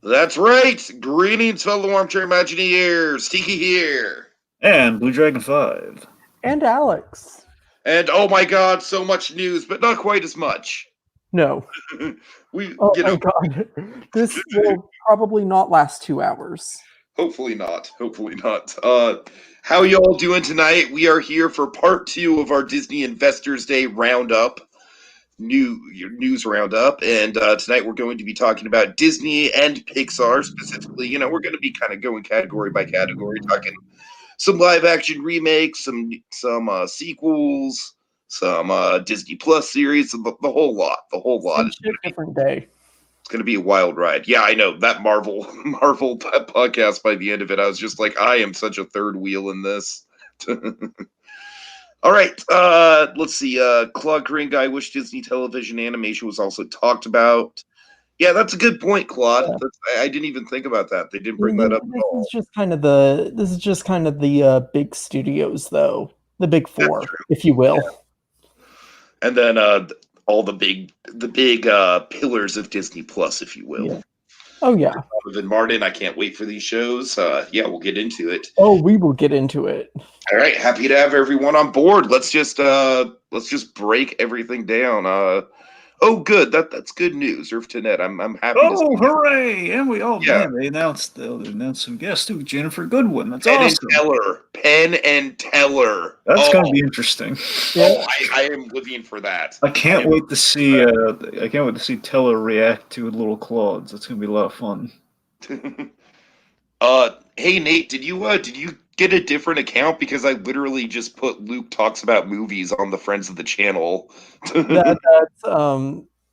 That's right. Greetings, fellow armchair Imagineers. Tiki here. And Blue Dragon 5. And Alex. And oh my god, so much news, but not quite as much. No. Oh my god. This will probably not last 2 hours. Hopefully not. How y'all doing tonight? We are here for part 2 of our Disney Investors Day roundup. News roundup, and tonight we're going to be talking about Disney and Pixar specifically. We're going to be kind of going category by category, talking some live action remakes, some sequels, some Disney Plus series, the whole lot. Different day. It's going to be a wild ride. Yeah, I know that Marvel podcast. By the end of it, I was just like, I am such a third wheel in this. All right, let's see. Claude Green Guy, wish Disney television animation was also talked about. Yeah, that's a good point, Claude. Yeah. I didn't even think about that. They didn't bring that up at all. This is just kind of the big studios, though. The big four, if you will. Yeah. And then all the big pillars of Disney Plus, if you will. Yeah. Oh, yeah. Donovan Martin, I can't wait for these shows. Yeah, we'll get into it. Oh, we will get into it. All right, happy to have everyone on board. Let's just break everything down. Oh, good. That's good news. Net. I'm happy. Oh, hooray! And they announced some guests too. Jennifer Goodwin. That's awesome. Penn and Teller. That's going to be interesting. Yeah. I am living for that. I can't wait to see. I can't wait to see Teller react to little Claudes. That's going to be a lot of fun. Hey Nate, did you get a different account? Because I literally just put Luke talks about movies on the Friends of the Channel.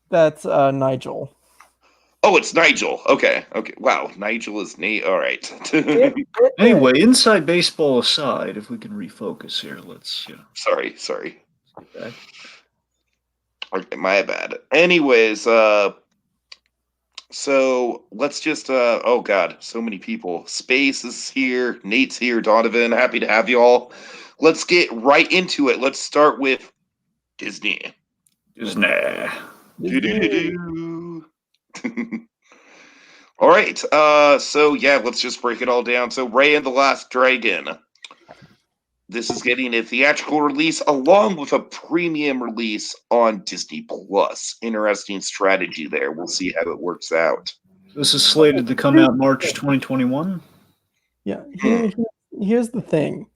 That's Nigel. Oh, it's Nigel. Okay. Wow, Nigel is Nate. All right. Anyway, inside baseball aside, if we can refocus here, let's. Sorry. Okay. Okay, my bad. Anyways, so let's just, oh God, so many people. Space is here. Nate's here. Donovan, happy to have you all. Let's get right into it. Let's start with Disney. All right. So yeah, let's just break it all down. So Raya and the Last Dragon. This is getting a theatrical release along with a premium release on Disney Plus. Interesting strategy there. We'll see how it works out. This is slated to come out March 2021. Yeah. Here's the thing.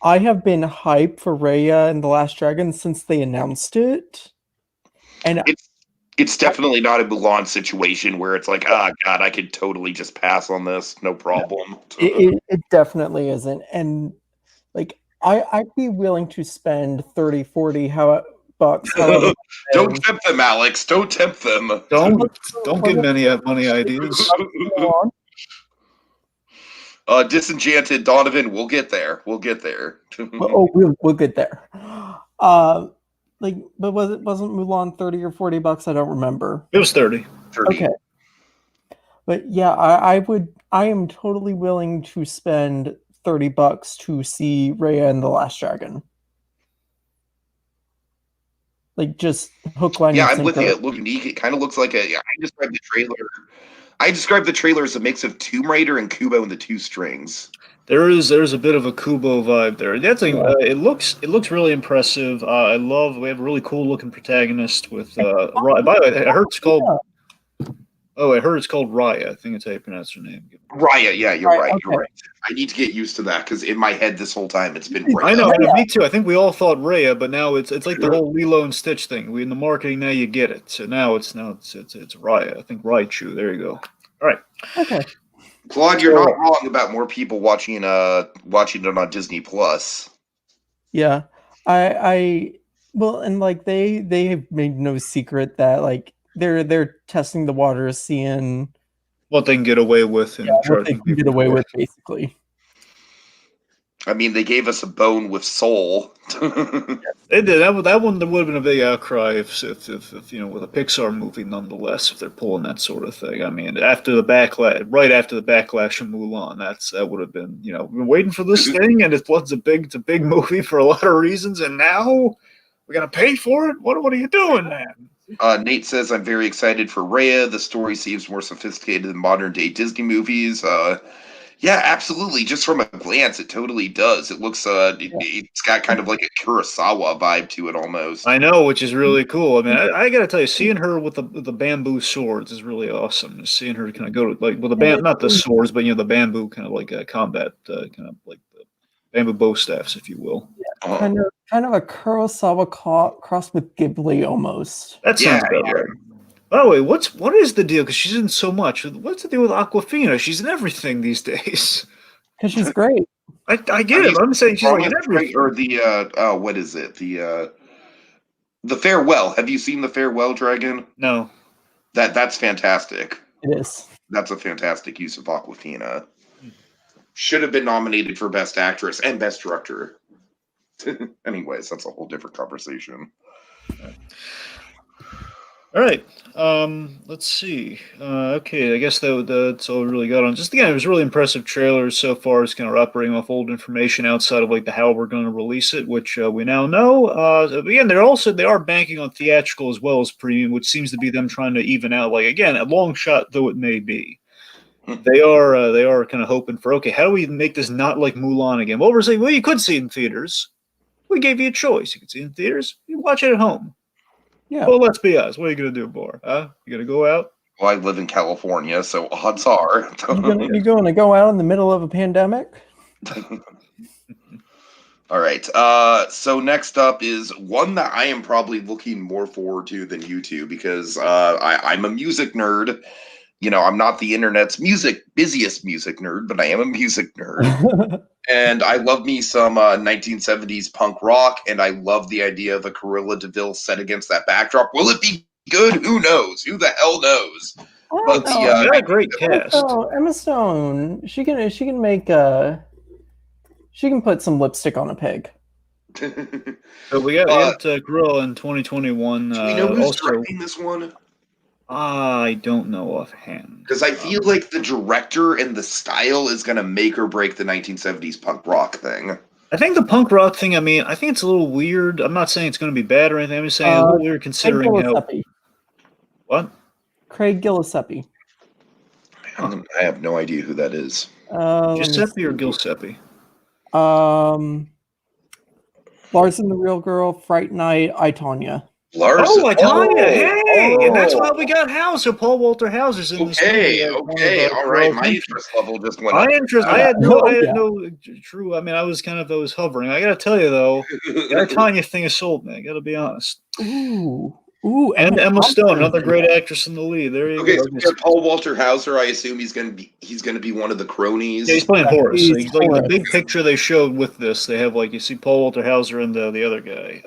I have been hyped for Raya and the Last Dragon since they announced it. And it's definitely not a Mulan situation where it's like, God, I could totally just pass on this. No problem. It definitely isn't. And like, I'd be willing to spend $30-40 bucks. Don't tempt them, Alex. Don't tempt them. Don't give many money ideas. Disenchanted, Donovan. We'll get there. We'll get there. But wasn't Mulan $30 or $40? I don't remember. It was 30. Okay. But yeah, I am totally willing to spend $30 to see Raya and the Last Dragon. Like, just hook, line, yeah, and I'm with you. sinker. It looks unique. It kind of looks like I described the trailer as a mix of Tomb Raider and Kubo and the Two Strings. There's a bit of a Kubo vibe there. That thing, it looks really impressive. We have a really cool looking protagonist with. By the way, I heard it's called. Oh, I heard it's called Raya. I think it's how you pronounce her name. Raya, yeah, you're right. Okay. You're right. I need to get used to that because in my head this whole time it's been Raya. I know, me too. I think we all thought Raya, but now it's like the whole Lilo and Stitch thing. In the marketing now you get it. So now it's Raya. I think Raichu. There you go. All right. Okay. Claude, you're not wrong about more people watching it on Disney Plus. Yeah, well, and like they have made no secret that like they're testing the waters, seeing what they can get away with, and what they can get away with, basically. I mean, they gave us a bone with Soul. They did. That one, there would have been a big outcry if with a Pixar movie, nonetheless, if they're pulling that sort of thing. I mean, right after the backlash of Mulan, that would have been, we've been waiting for this thing, and it's a big movie for a lot of reasons, and now we're gonna pay for it. What are you doing, man? Nate says, I'm very excited for Raya. The story seems more sophisticated than modern day Disney movies. Yeah, absolutely. Just from a glance, it totally does. It looks, it's got kind of like a Kurosawa vibe to it almost. I know, which is really cool. I mean, I gotta tell you, seeing her with the bamboo swords is really awesome. Just seeing her kind of go to like with the not the swords, but the bamboo kind of like a combat, kind of like the bamboo bow staffs, if you will. Kind of a Kurosawa cross with Ghibli almost. That sounds about right. By the way, what is the deal? Because she's in so much. What's the deal with Aquafina? She's in everything these days. Because she's great. I get it. But I'm saying she's like in everything. Or the what is it? The Farewell. Have you seen the Farewell, Dragon? No. That's fantastic. It is. That's a fantastic use of Aquafina. Should have been nominated for Best Actress and Best Director. Anyways, that's a whole different conversation. All right. Let's see. Okay, I guess that's all we really got on. Just again, it was really impressive trailers so far. It's kind of operating off old information outside of like the how we're going to release it, which we now know. Again, they are banking on theatrical as well as premium, which seems to be them trying to even out. Like again, a long shot though it may be. They are kind of hoping for, okay, how do we make this not like Mulan again? Well, we're saying, well, you could see it in theaters. We gave you a choice. You could see it in theaters. You can watch it at home. Yeah. Well, let's be honest. What are you going to do, Bar? You going to go out? Well, I live in California, so odds are. You going to go out in the middle of a pandemic? All right. So next up is one that I am probably looking more forward to than you two because I'm a music nerd. I'm not the internet's busiest music nerd, but I am a music nerd. And I love me some 1970s punk rock, and I love the idea of a Cruella de Vil set against that backdrop. Will it be good? Who knows? Who the hell knows? But a great cast. Emma Stone, she can put some lipstick on a pig. So we got Cruella in 2021. Do we know who's directing this one? I don't know offhand. Because I feel like the director and the style is going to make or break the 1970s punk rock thing. I think the punk rock thing, I think it's a little weird. I'm not saying it's going to be bad or anything. I'm just saying a little weird considering how... What? Craig Gillespie. I have no idea who that is. Giuseppe or Gillespie? Lars and the Real Girl, Fright Night, I, Tonya. Larson. Oh, Tanya! Hey, and that's why we got House. So Paul Walter Hauser's in this movie. Okay, all right. My interest level just went up. I had no true. I was hovering. I got to tell you though, that Tanya thing has sold me. I got to be honest. Ooh, and Emma Stone, another great actress in the lead. There you go. Okay, so we have Paul Walter Hauser. I assume he's gonna be one of the cronies. Yeah, he's playing Horace. He's like the big picture they showed with this. They have you see Paul Walter Hauser and the other guy.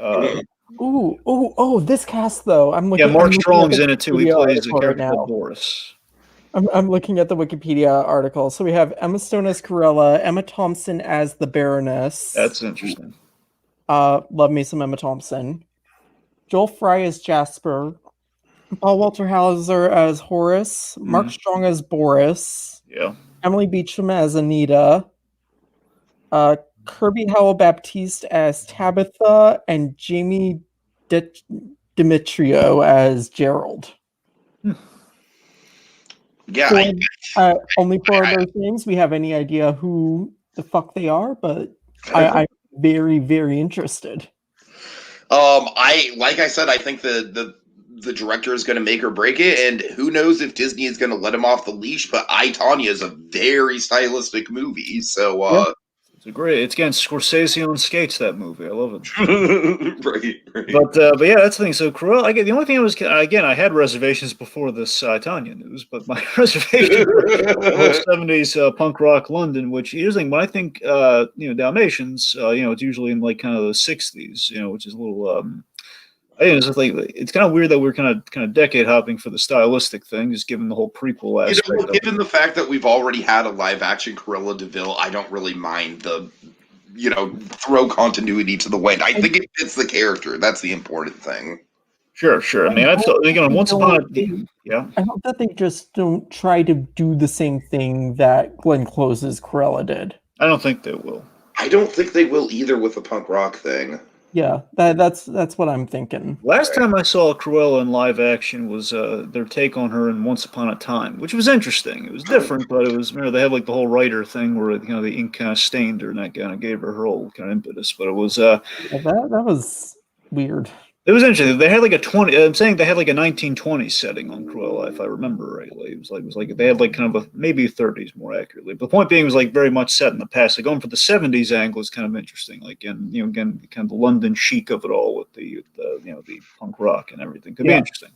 This cast though. Mark Strong's in it too. He plays a character called Horace. I'm looking at the Wikipedia article. So we have Emma Stone as Cruella, Emma Thompson as the Baroness. That's interesting. Love me some Emma Thompson. Joel Fry as Jasper, Paul Walter Hauser as Horace, Mark Strong as Boris, Emily Beecham as Anita, Kirby Howell Baptiste as Tabitha, and Jamie Demetrio as Gerald. Yeah. Only four of those names. We have any idea who the fuck they are, but I'm very, very interested. Like I said, I think the director is going to make or break it, and who knows if Disney is going to let him off the leash. But I, Tonya is a very stylistic movie, so it's again Scorsese on skates. That movie, I love it. right. But yeah, that's the thing. So Cruella, the only thing I had reservations before this Tanya news, but my reservation for 70s punk rock London, which is when I think Dalmatians, it's usually in kind of the 60s, which is a little. It's kind of weird that we're kind of decade hopping for the stylistic thing, just given the whole prequel aspect. Given the fact that we've already had a live action Cruella de Vil, I don't really mind the, throw continuity to the wind. I think it fits the character. That's the important thing. Sure. I thought once upon a I hope that they just don't try to do the same thing that Glenn Close's Cruella did. I don't think they will. I don't think they will either with the punk rock thing. Yeah, that's what I'm thinking. Last time I saw Cruella in live action was their take on her in Once Upon a Time, which was interesting. It was different, but it was, they had like the whole writer thing where the ink kind of stained her and that kind of gave her whole kind of impetus. But it was that was weird. It was interesting. They had like I'm saying they had like a 1920s setting on Cruella, if I remember rightly. It was like they had like kind of maybe 30s more accurately. But the point being, it was like very much set in the past. Like going for the 70s angle is kind of interesting. Like again, kind of the London chic of it all with the punk rock and everything could be interesting.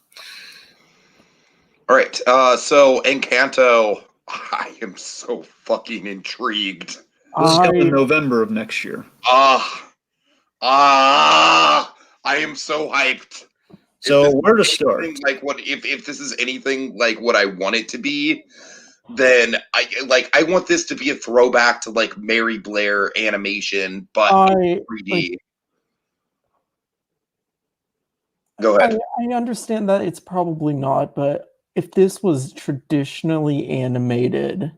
All right. So Encanto, I am so fucking intrigued. This is coming in November of next year. I am so hyped. So where to start? Like what if this is anything like what I want it to be, then I want this to be a throwback to like Mary Blair animation, but in 3D. Go ahead. I understand that it's probably not, but if this was traditionally animated,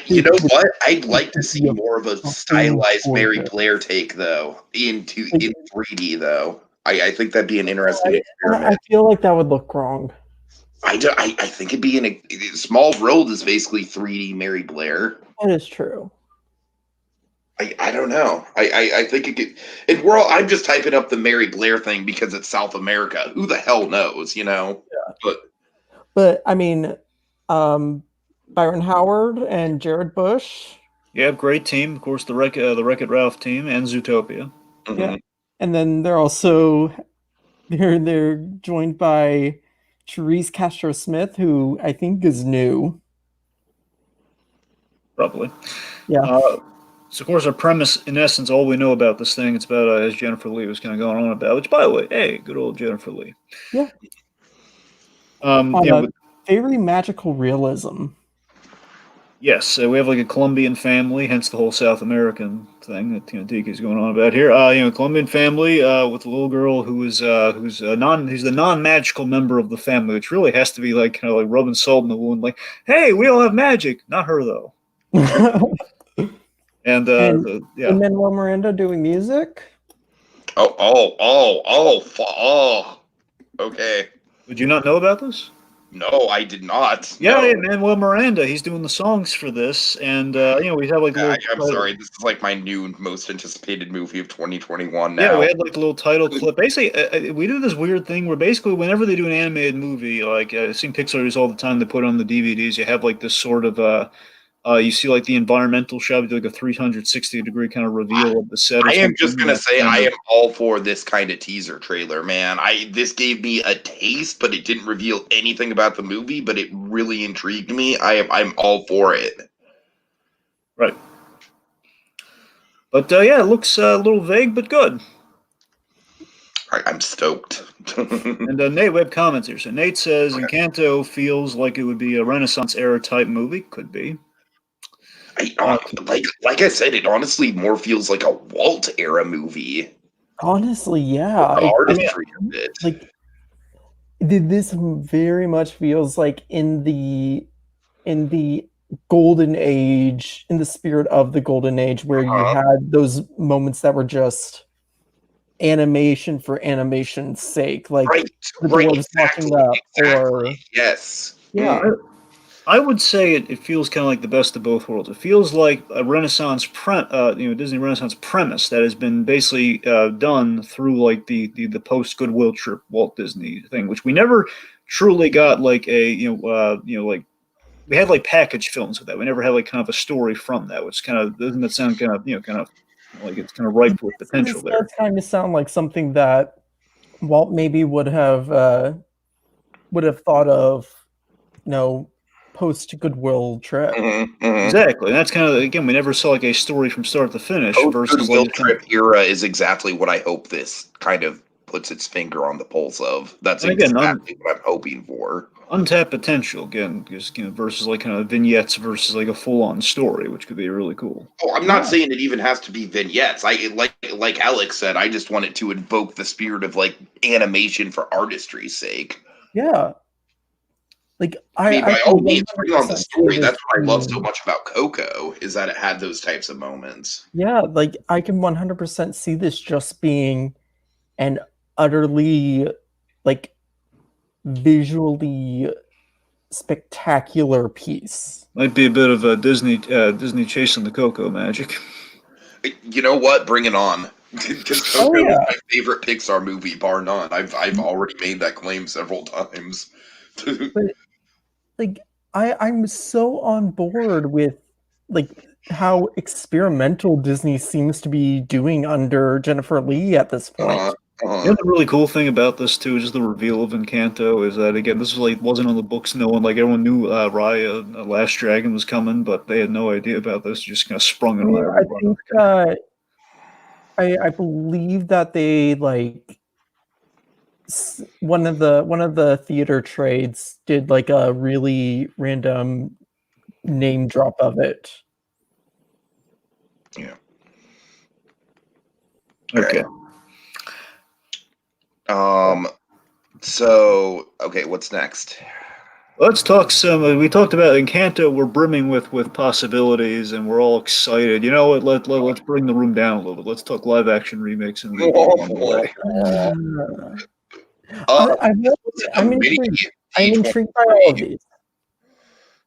you know what? I'd like to see more of a stylized Mary Blair take though in 3D though. I think that'd be an interesting experiment. I feel like that would look wrong. I think it'd be in a Small World is basically 3D Mary Blair. That is true. I don't know. I think it could. I'm just typing up the Mary Blair thing because it's South America. Who the hell knows, Yeah. But I mean, Byron Howard and Jared Bush. Yeah, great team. Of course, the Wreck-It Ralph team and Zootopia. Mm-hmm. Yeah. And then they're joined by Therese Castro-Smith, who I think is new. Probably. Yeah. So, of course, our premise, in essence, all we know about this thing, it's about, as Jennifer Lee was kind of going on about, which, by the way, hey, good old Jennifer Lee. Yeah. Very magical realism. Yes, we have like a Colombian family, hence the whole South American thing that DK's going on about here. Colombian family with a little girl who's the non-magical member of the family, which really has to be like kind of like rubbing salt in the wound, like, hey, we all have magic, not her though. and Manuel Miranda doing music. Okay. Did you not know about this? No, I did not. Yeah, no. Manuel Miranda, he's doing the songs for this, and we have like. I'm sorry, this is like my new most anticipated movie of 2021 now. Yeah, we had like a little title clip. Basically, we do this weird thing where basically whenever they do an animated movie, like I've seen Pixar use all the time, they put on the DVDs. You have like this sort of you see like the environmental shot, you do like a 360-degree kind of reveal of the set. I am just gonna say I am all for this kind of teaser trailer, man. This gave me a taste, but it didn't reveal anything about the movie, but it really intrigued me. I'm all for it. Right. But it looks a little vague, but good. I'm stoked. And Nate, we have comments here. So Nate says Encanto feels like it would be a Renaissance era type movie. Could be. Like I said, it honestly more feels like a Walt era movie. Honestly, yeah. The artistry of it. Like this very much feels like in the golden age, in the spirit of the golden age, where you had those moments that were just animation for animation's sake, like the dwarves walking up, or yes, yeah. I would say it feels kind of like the best of both worlds. It feels like a Renaissance Disney Renaissance premise that has been basically done through like the post Goodwill Trip Walt Disney thing, which we never truly got like a like we had like package films with that. We never had like kind of a story from that, which kind of doesn't that sound kind of like it's kind of ripe with potential there. That kind of sound like something that Walt maybe would have thought of, post Goodwill Trip. Exactly. And that's kind of, again, we never saw like a story from start to finish. Versus Goodwill Trip era is exactly what I hope this kind of puts its finger on the pulse of. That's exactly what I'm hoping for. Untapped potential, again, just versus like kind of vignettes versus like a full-on story, which could be really cool. Oh, I'm not saying it even has to be vignettes. Like Alex said, I just want it to invoke the spirit of like animation for artistry's sake. Yeah. Like I mean, by all means, bring on the 100% story. see That's this what I love so being- much about Coco, is that it had those types of moments. Yeah, like I can 100% see this just being an utterly like visually spectacular piece. Might be a bit of a Disney chasing the Coco magic. You know what? Bring it on. Because Coco Oh, yeah. is my favorite Pixar movie, bar none. I've already made that claim several times. But like I'm so on board with like how experimental Disney seems to be doing under Jennifer Lee at this point. You know, the really cool thing about this too, just the reveal of Encanto, is that again, this was like wasn't on the books. No one, like everyone knew Raya, Last Dragon was coming, but they had no idea about this. Just kind of sprung it on I everyone. think I believe that they like one of the theater trades did like a really random name drop of it. Yeah. Okay. So, okay, what's next? Let's talk some. We talked about Encanto. We're brimming with possibilities, and we're all excited. You know what? Let's bring the room down a little bit. Let's talk live action remakes and reboots. I'm intrigued. I'm intrigued by all of these.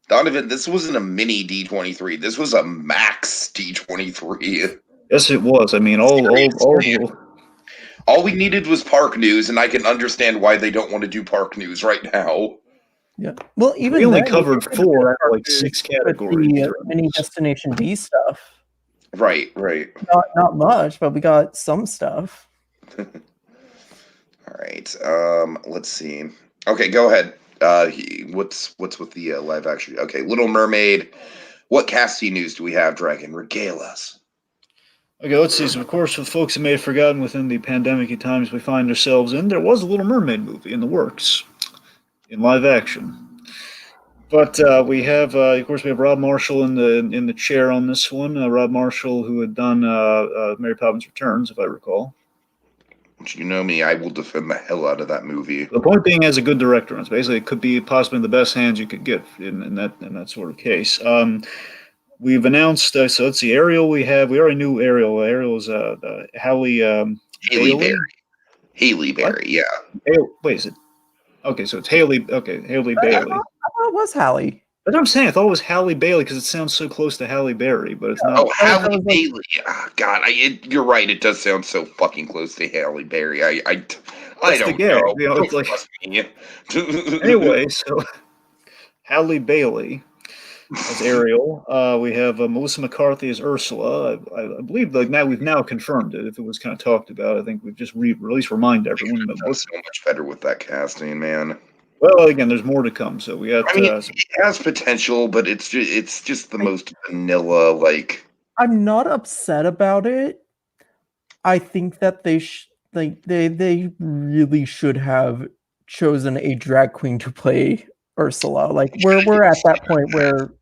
Donovan, this wasn't a mini D23. This was a max D23. Yes, it was. I mean, all we needed was park news, and I can understand why they don't want to do park news right now. Yeah. Well, even we only then, covered 4 out of like 6 categories. The mini Destination D stuff. Right. Not much, but we got some stuff. All right. Let's see. Okay, go ahead. What's with the live action? Okay, Little Mermaid. What casting news do we have, Dragon? Regale us. Okay, let's see. So, of course, for the folks who may have forgotten, within the pandemic times we find ourselves in, there was a Little Mermaid movie in the works, in live action. But we have, of course, we have Rob Marshall in the chair on this one. Rob Marshall, who had done Mary Poppins Returns, if I recall. You know me, I will defend the hell out of that movie. The point being, as a good director, it's basically it could be possibly the best hands you could get in that sort of case. We've announced, so let's see, Ariel. We already knew Ariel. Ariel's Halle Berry. Halle Berry, yeah. Wait, is it? Okay, so it's Haley. Okay, Halle Bailey. I thought it was Halle. That's what I'm saying. I thought it was Halle Bailey because it sounds so close to Halle Berry, but it's not. Oh, Halle Bailey. Oh, God, you're right. It does sound so fucking close to Halle Berry. I don't know. You know, it's like, anyway, so Halle Bailey as Ariel. We have Melissa McCarthy as Ursula. I believe now we've now confirmed it. If it was kind of talked about, I think we've just at least remind everyone. That's so much better with that casting, man. Well, again, there's more to come. So we got. I mean, it has potential, but it's just the most vanilla. Like, I'm not upset about it. I think that they really should have chosen a drag queen to play Ursula. Like we're at that point where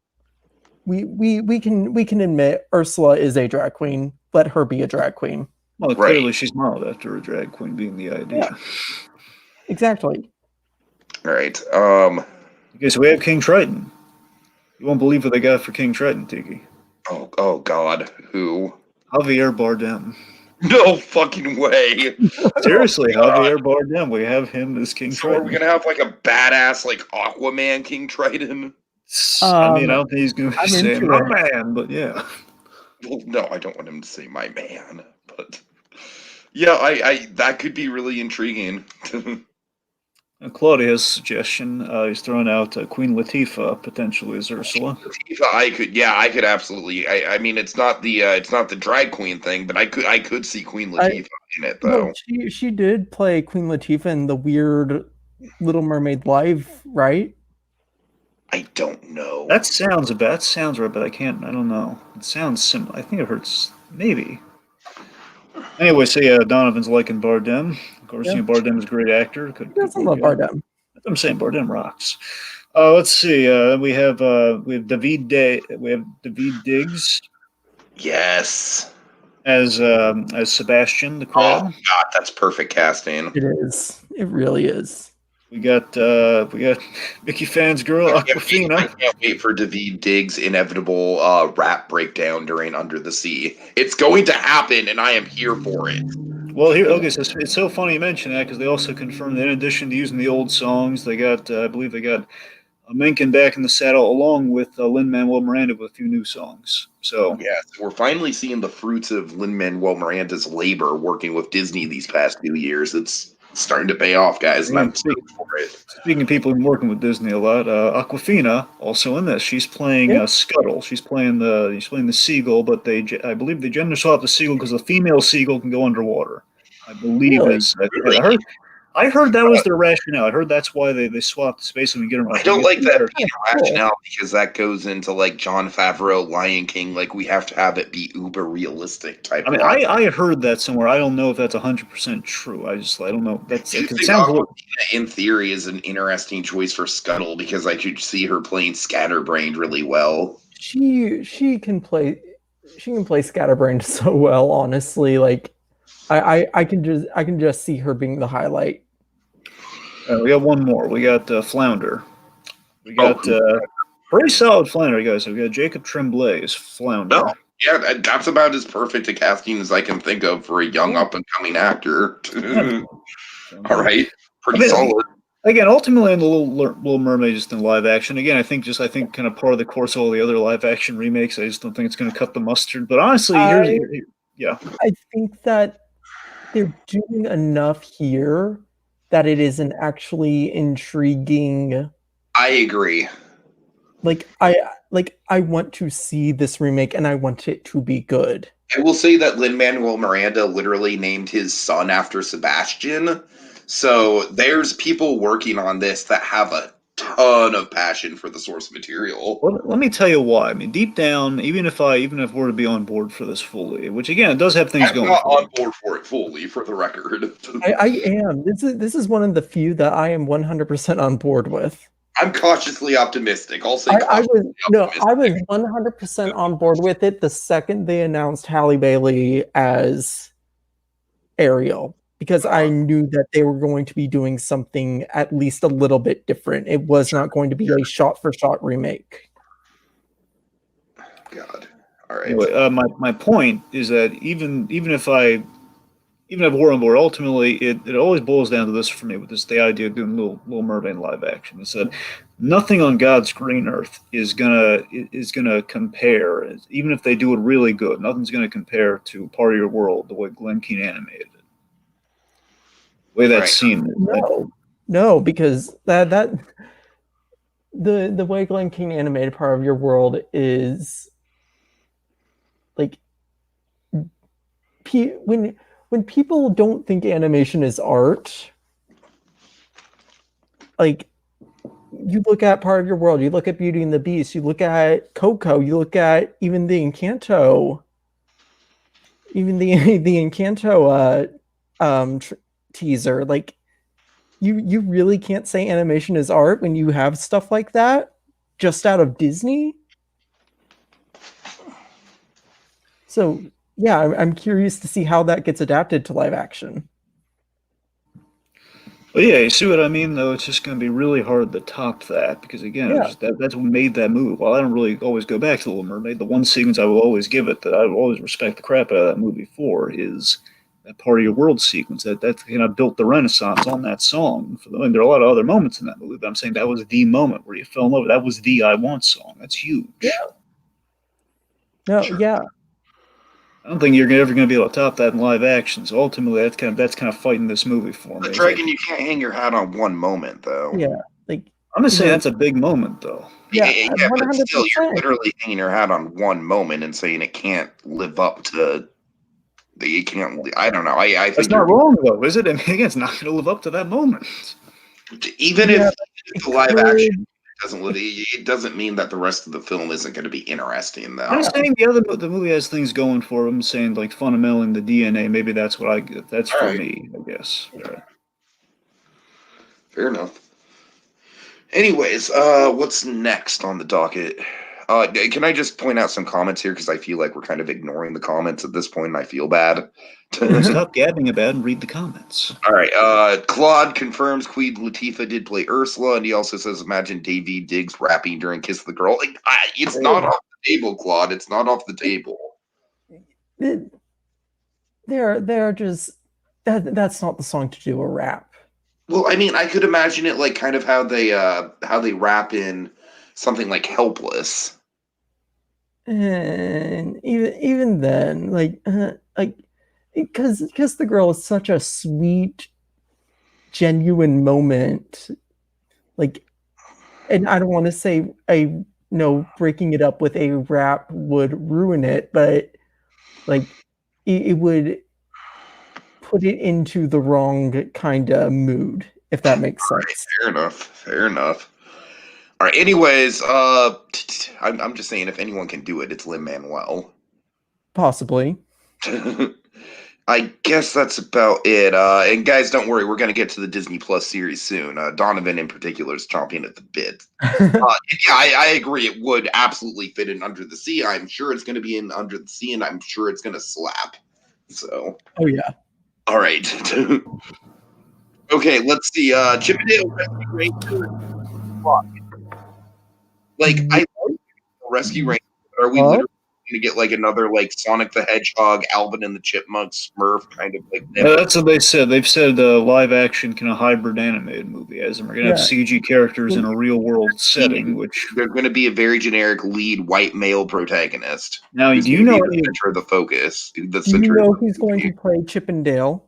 we can admit Ursula is a drag queen. Let her be a drag queen. Well, clearly she's modeled after a drag queen, being the idea. Yeah. Exactly. All right. Okay, so we have King Triton. You won't believe what they got for King Triton, Tiki. Oh God, who? Javier Bardem. No fucking way. Seriously, Javier Bardem. We have him as King Triton. Are we gonna have like a badass like Aquaman King Triton? I mean, I don't think he's gonna be saying my man, but yeah. Well, no, I don't want him to say my man, but yeah, I that could be really intriguing. Claudia's suggestion, he's throwing out Queen Latifah potentially as Ursula. Latifah, I could absolutely. I mean, it's not the drag queen thing, but I could see Queen Latifah in it though. No, she did play Queen Latifah in the weird Little Mermaid live, right? I don't know. That sounds right, but I don't know. It sounds similar. I think it hurts. Maybe. Anyway, so yeah, Donovan's liking Bardem. Of course, you know, Bardem is a great actor. He doesn't love Bardem. I'm saying Bardem rocks. Let's see. We have David Diggs. Yes. As Sebastian the crab. Oh God, that's perfect casting. It is. It really is. We got Mickey Fan's girl Aquafina. I can't wait for Daveed Diggs' inevitable rap breakdown during Under the Sea. It's going to happen, and I am here for it. Well, here, okay, so it's so funny you mention that because they also confirmed that in addition to using the old songs, they got, I believe they got Menken back in the saddle along with Lin-Manuel Miranda with a few new songs. So yeah, we're finally seeing the fruits of Lin-Manuel Miranda's labor working with Disney these past few years. It's starting to pay off, guys, and I'm stoked for it. Speaking of people who've been working with Disney a lot, Aquafina also in this. She's playing Scuttle. She's playing the seagull, but I believe they gender swapped the seagull because the female seagull can go underwater. I believe I heard that was their rationale. I heard that's why they swapped the space and we get them. I don't like that being rationale because that goes into like Jon Favreau, Lion King. Like we have to have it be uber realistic type. I mean, I heard that somewhere. I don't know if that's 100% true. I don't know. That's it sounds in theory is an interesting choice for Scuttle because I could see her playing Scatterbrained really well. She can play Scatterbrained so well. Honestly, like. I can just see her being the highlight. We got one more. We got Flounder. We got pretty solid Flounder, guys. We got Jacob Tremblay as Flounder. Oh, yeah, that's about as perfect a casting as I can think of for a young up and coming actor. All right, pretty solid. Again, ultimately, in the Little Mermaid, just in live action. Again, I think kind of part of the course of all the other live action remakes. I just don't think it's going to cut the mustard. But honestly, yeah, I think that they're doing enough here that it is an actually intriguing. I agree. I want to see this remake and I want it to be good. I will say that Lin-Manuel Miranda literally named his son after Sebastian. So there's people working on this that have a ton of passion for the source material. Well, let me tell you why. I mean, deep down, even if we're to be on board for this fully, which again, it does have things going. I'm not on board for it fully, for the record. I am. This is one of the few that I am 100% on board with. I'm cautiously optimistic. I'll say I was 100% on board with it the second they announced Halle Bailey as Ariel. Because I knew that they were going to be doing something at least a little bit different. It was not going to be a shot-for-shot remake. God. All right. Anyway, my point is that even if we're on board, ultimately it always boils down to this for me with the idea of doing Little Mermaid live action. It's that nothing on God's green earth is gonna compare. Even if they do it really good, nothing's gonna compare to Part of Your World the way Glenn Keane animated it. Way that scene. No, because that the way Glenn Keane animated Part of Your World is like when people don't think animation is art, like you look at Part of Your World, you look at Beauty and the Beast, you look at Coco, you look at even the Encanto, teaser, like you really can't say animation is art when you have stuff like that just out of Disney. So yeah, I'm curious to see how that gets adapted to live action. Well, yeah, you see what I mean, though? It's just going to be really hard to top that because, again, that's what made that movie. While I don't really always go back to Little Mermaid, the one sequence I will always give it that I will always respect the crap out of that movie for is that Part of Your World sequence. That built the renaissance on that song. And there are a lot of other moments in that movie, but I'm saying that was the moment where you fell in love. That was the I Want song. That's huge. Yeah. No, yeah. I don't think you're ever going to be able to top that in live action. So ultimately, that's kind of fighting this movie for me. Dragon, you can't hang your hat on one moment, though. Yeah, like I'm just saying that's a big moment, though. Yeah, but still, you're literally hanging your hat on one moment and saying it can't live up to. You can't. I don't know. I think that's not wrong, though, is it? I mean, again, it's not going to live up to that moment. Even if the live action doesn't live, it doesn't mean that the rest of the film isn't going to be interesting, though. I'm saying the movie has things going for it. I'm saying like fundamentally in the DNA. Maybe that's what I get. That's for me, I guess. Right. Fair enough. Anyways, what's next on the docket? Can I just point out some comments here, because I feel like we're kind of ignoring the comments at this point, and I feel bad. Stop gabbing about and read the comments. All right. Claude confirms Queen Latifah did play Ursula, and he also says, "Imagine Davy Diggs rapping during "Kiss the Girl." Like, it's not off the table, Claude. It's not off the table. They're just that's not the song to do a rap. Well, I mean, I could imagine it like kind of how they rap in something like "Helpless." And even then, like because the girl is such a sweet, genuine moment. Like, and I don't want to say breaking it up with a rap would ruin it, but like it would put it into the wrong kind of mood, if that makes sense. Right, fair enough. All right. Anyways, I'm just saying, if anyone can do it, it's Lin-Manuel. Possibly. I guess that's about it. And guys, don't worry, we're going to get to the Disney Plus series soon. Donovan in particular is chomping at the bit. I agree. It would absolutely fit in Under the Sea. I'm sure it's going to be in Under the Sea, and I'm sure it's going to slap. So. Oh yeah. All right. Okay, let's see. Chippendale Rescue Rangers. Like, I like Rescue Rangers. Are we literally going to get like another like Sonic the Hedgehog, Alvin and the Chipmunks, Smurf kind of like? Yeah, that's what they said. They've said live action kind of hybrid animated movie, as in we're going to have CG characters in a real world setting, which they're going to be a very generic lead white male protagonist. Now, do you know the center of the focus? Do you know who's going to play Chippendale?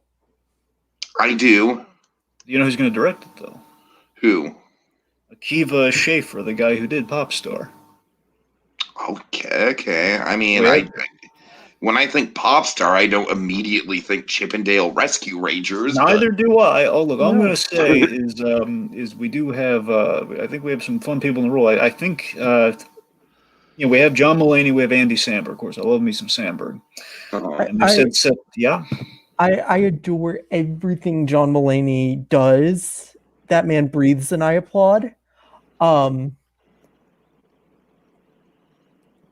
I do. You know who's going to direct it though? Who? Akiva Schaffer, the guy who did Popstar. Okay. I mean, when I think Popstar, I don't immediately think Chippendale Rescue Rangers. Neither do I. Oh, look, all I'm going to say is we do have. I think we have some fun people in the role. I think we have John Mulaney, we have Andy Samberg. Of course, I love me some Samberg. And they said, yeah. I adore everything John Mulaney does. That man breathes, and I applaud.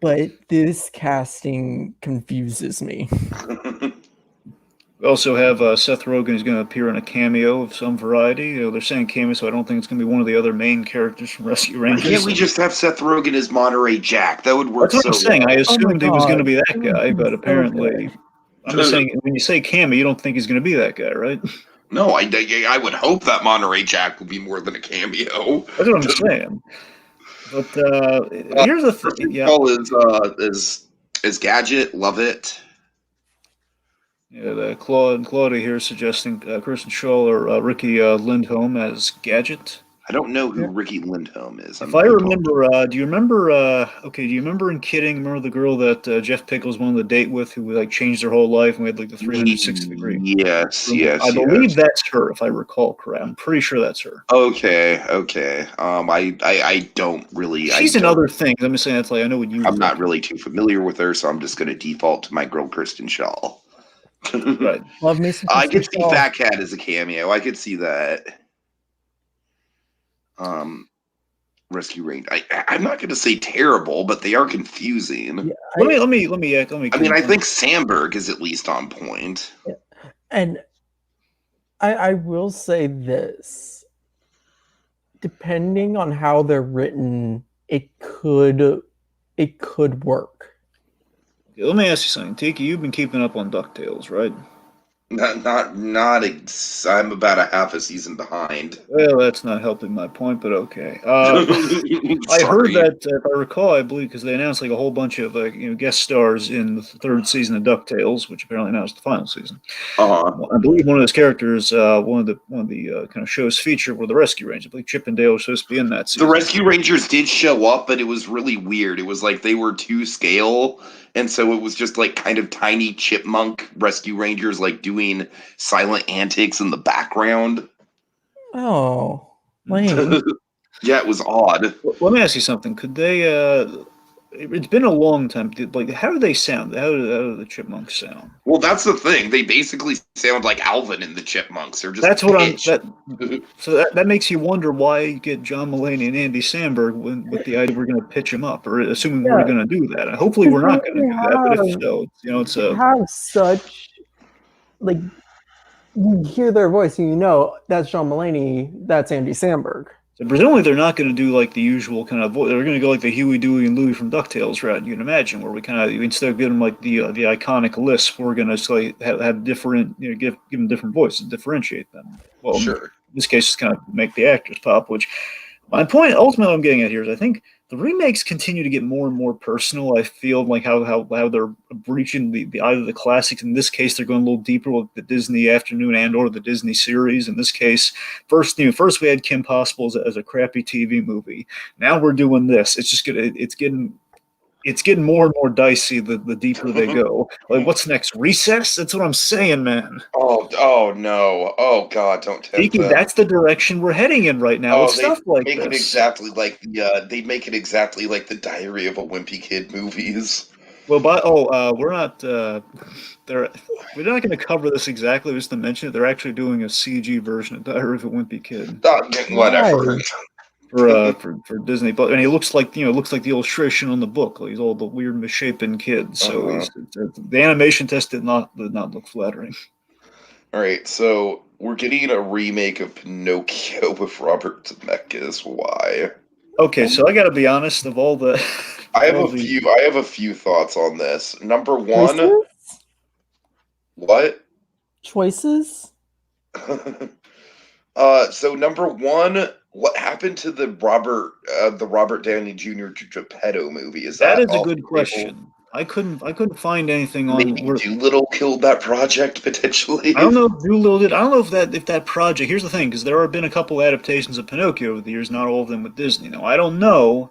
But this casting confuses me. We also have Seth Rogen is going to appear in a cameo of some variety. They're saying cameo, so I don't think it's going to be one of the other main characters from Rescue Rangers. Why can't we just have Seth Rogen as Monterey Jack? That would work. That's what I'm saying. I assumed he was going to be that guy, but apparently, I'm just saying when you say cameo, you don't think he's going to be that guy, right? No, I would hope that Monterey Jack will be more than a cameo. That's what I'm saying. But here's the thing. Yeah, is Gadget. Love it. Yeah, Claudia here suggesting Kristen Schaal or Ricky Lindholm as Gadget. I don't know who Ricky Lindholm is. If I remember, do you remember? Do you remember in Kidding? Remember the girl that Jeff Pickles went on the date with, who like changed their whole life and we had like the 360 degree? Yes. I believe that's her, if I recall correct. I'm pretty sure that's her. Okay. I don't really. She's in other things. I'm just saying that's like I know what you. I'm not really too familiar with her, so I'm just going to default to my girl Kristen Schaal. Right. Love me some. I could see Fat Cat as a cameo. I could see that. Rescue Range. I'm not going to say terrible, but they are confusing. Yeah, let me. I mean, I think Samberg is at least on point. Yeah. And I will say this: depending on how they're written, it could work. Okay, let me ask you something, Tiki. You've been keeping up on DuckTales, right? I'm about a half a season behind. Well, that's not helping my point, but okay. I heard that, if I recall, I believe because they announced like a whole bunch of guest stars in the third season of DuckTales, which apparently now is the final season. I believe one of those characters, one of the kind of show's feature were the Rescue Rangers. I believe Chip and Dale was supposed to be in that season. The Rescue Rangers did show up, but it was really weird. It was like they were to scale. And so it was just like kind of tiny chipmunk Rescue Rangers like doing silent antics in the background. Oh, lame. Yeah, it was odd. Let me ask you something. Could they It's been a long time. Like, how do they sound? How do the chipmunks sound? Well, that's the thing. They basically sound like Alvin and the Chipmunks. They're just That's what pitched. So that makes you wonder why you get John Mulaney and Andy Samberg with the idea we're going to pitch them up, or assuming we're going to do that. Hopefully, we're not going to do that. But if so, it's they have such like you hear their voice and that's John Mulaney, that's Andy Samberg. So presumably they're not going to do like the usual kind of voice. They're going to go like the Huey, Dewey, and Louie from DuckTales route. You can imagine where we kind of instead of giving them like the iconic list, we're going to like have different give them different voices, differentiate them. Well, sure. In this case, it's kind of make the actors pop. Which my point ultimately I'm getting at here is I think the remakes continue to get more and more personal. I feel like how they're breaching the either the classics. In this case, they're going a little deeper with the Disney afternoon and or the Disney series. In this case, first we had Kim Possible as a crappy TV movie. Now we're doing this. It's getting more and more dicey the deeper they go. Like, what's next? Recess? That's what I'm saying, man. Oh no! Oh God! Don't tell me. That's the direction we're heading in right now. With stuff like this. They make it exactly like the Diary of a Wimpy Kid movies. Well, we're not. We're not going to cover this exactly. Just to mention it, they're actually doing a CG version of Diary of a Wimpy Kid. Whatever. For Disney, but he looks like the illustration on the book. He's all the weird misshapen kid. So the animation test did not look flattering. All right, so we're getting a remake of Pinocchio with Robert Zemeckis. Why? Okay, so I got to be honest. Of all the, I have a few thoughts on this. Number one, choices? What choices? So number one. What happened to the Robert Downey Jr. Geppetto movie? That is a good question. I couldn't find anything on. Maybe Doolittle killed that project potentially. I don't know if Doolittle did. I don't know if that project. Here's the thing, because there have been a couple adaptations of Pinocchio over the years, not all of them with Disney. Now I don't know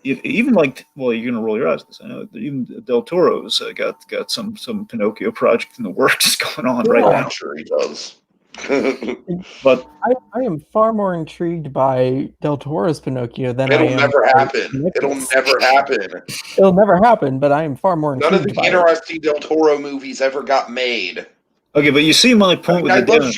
if even you're gonna roll your eyes at this. I know that even Del Toro's got some Pinocchio project in the works going on right now. I'm sure he does. But I am far more intrigued by Del Toro's Pinocchio than It'll never happen. It'll never happen, but I am far more intrigued. None of the interesting Del Toro movies ever got made. Okay, but you see my point. I love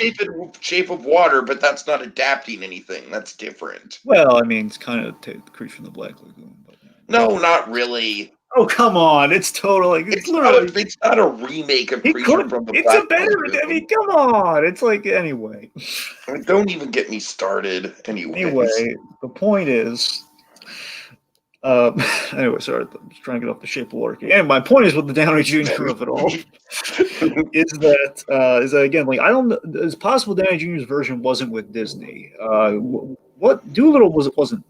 Shape of Water, but that's not adapting anything. That's different. Well, I mean, it's kind of Creature from the Black Lagoon. But no, not really. Oh, come on. It's totally... It's not a remake of Creature from the Black Lagoon. It's a better... I mean, come on. It's like, anyway. Don't even get me started. Anyway, the point is... anyway, sorry. I'm just trying to get off the Shape of Water. And my point is with the Downey Jr. of it all is that again, like, I don't... It's possible Downey Jr.'s version wasn't with Disney. What Doolittle wasn't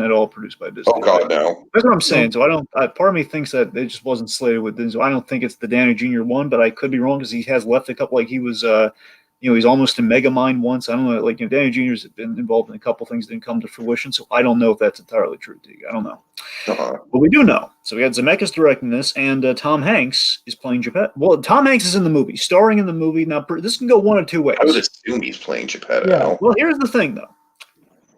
at all produced by Disney. Oh God, no. That's what I'm saying. So part of me thinks that it just wasn't slated with Disney. So I don't think it's the Downey Jr. one, but I could be wrong because he has left a couple. Like he was, he's almost in Megamind once. I don't know. Like Downey Jr.'s been involved in a couple things that didn't come to fruition. So I don't know if that's entirely true. I don't know. But we do know. So we had Zemeckis directing this, and Tom Hanks is playing Geppetto. Well, Tom Hanks is in the movie, starring in the movie. Now this can go one of two ways. I would assume he's playing Geppetto. Yeah. Well, here's the thing, though.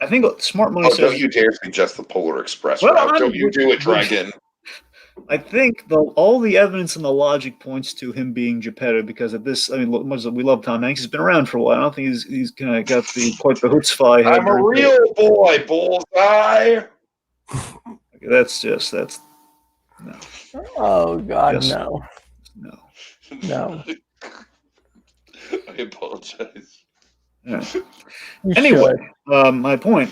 I think Smart Money says... don't you dare suggest the Polar Express. Don't you do it, Dragon. I think all the evidence and the logic points to him being Geppetto because of this. I mean, much as we love Tom Hanks, he's been around for a while. I don't think he's kind of got quite the chutzpah. I'm a real boy, Bullseye. That's no. Oh God, just, no. I apologize. Yeah. Anyway, my point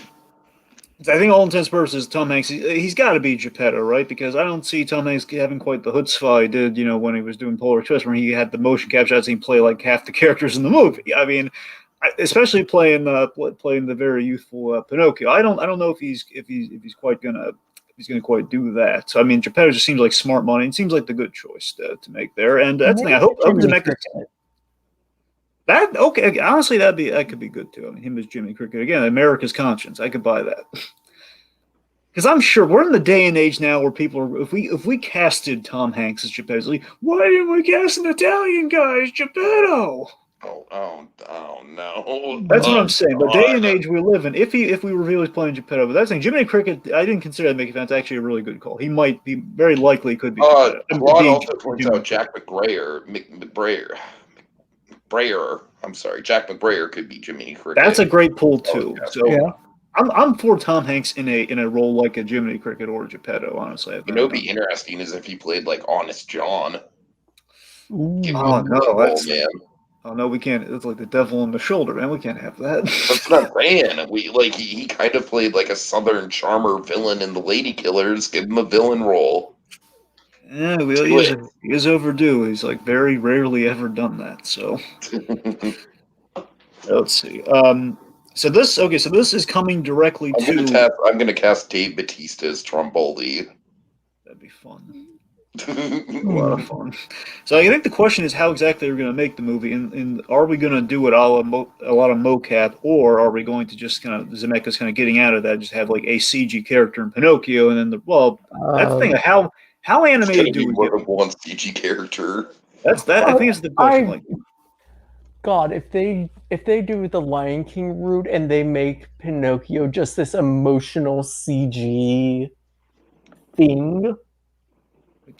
is I think all intents and purposes, Tom Hanks, he's got to be Geppetto, right? Because I don't see Tom Hanks having quite the chutzpah he did, when he was doing Polar Express, where he had the motion capture I'd seen play like half the characters in the movie. I mean, especially playing the very youthful Pinocchio. I don't know if he's quite gonna quite do that. So I mean, Geppetto just seems like Smart Money. It seems like the good choice to make there, and that's the thing. I hope Zemeckis. Honestly, that could be good too. I mean, him as Jimmy Cricket again, America's conscience. I could buy that because I'm sure we're in the day and age now where people are. If we casted Tom Hanks as Geppetto, like, why didn't we cast an Italian guy as Geppetto? Oh no. That's what Oh I'm saying. The day and age we live in, if we reveal he's playing Geppetto, but that's saying Jiminy Cricket, I didn't consider that Mickey Fan. It's actually a really good call. He might be very likely could be Geppetto. Claude also points out Jack McBrayer. I'm sorry, Jack McBrayer could be Jiminy Cricket. That's a great pull too. So Yeah. I'm for Tom Hanks in a role like a Jiminy Cricket or a Geppetto. Honestly, You know, what'd be interesting is if he played like Honest John. Give him Oh no, role, man. Oh no, we can't. It's like the devil on the shoulder, man. We can't have that. That's what I'm saying. He kind of played like a Southern charmer villain in The Lady Killers. Give him a villain role. Yeah, well, he is overdue. He's like very rarely ever done that. So let's see. So this is coming directly to. I'm gonna cast Dave Bautista as Tromboldi. That'd be fun. A lot of fun. So I think the question is how exactly we're going to make the movie, and are we going to do it a lot of mocap, or are we going to just kind of Zemeckis kind of getting out of that, just have like a CG character in Pinocchio, and then that's the thing. How animated do we get one CG character? That's that. I think it's the question. God, if they do the Lion King route and they make Pinocchio just this emotional CG thing.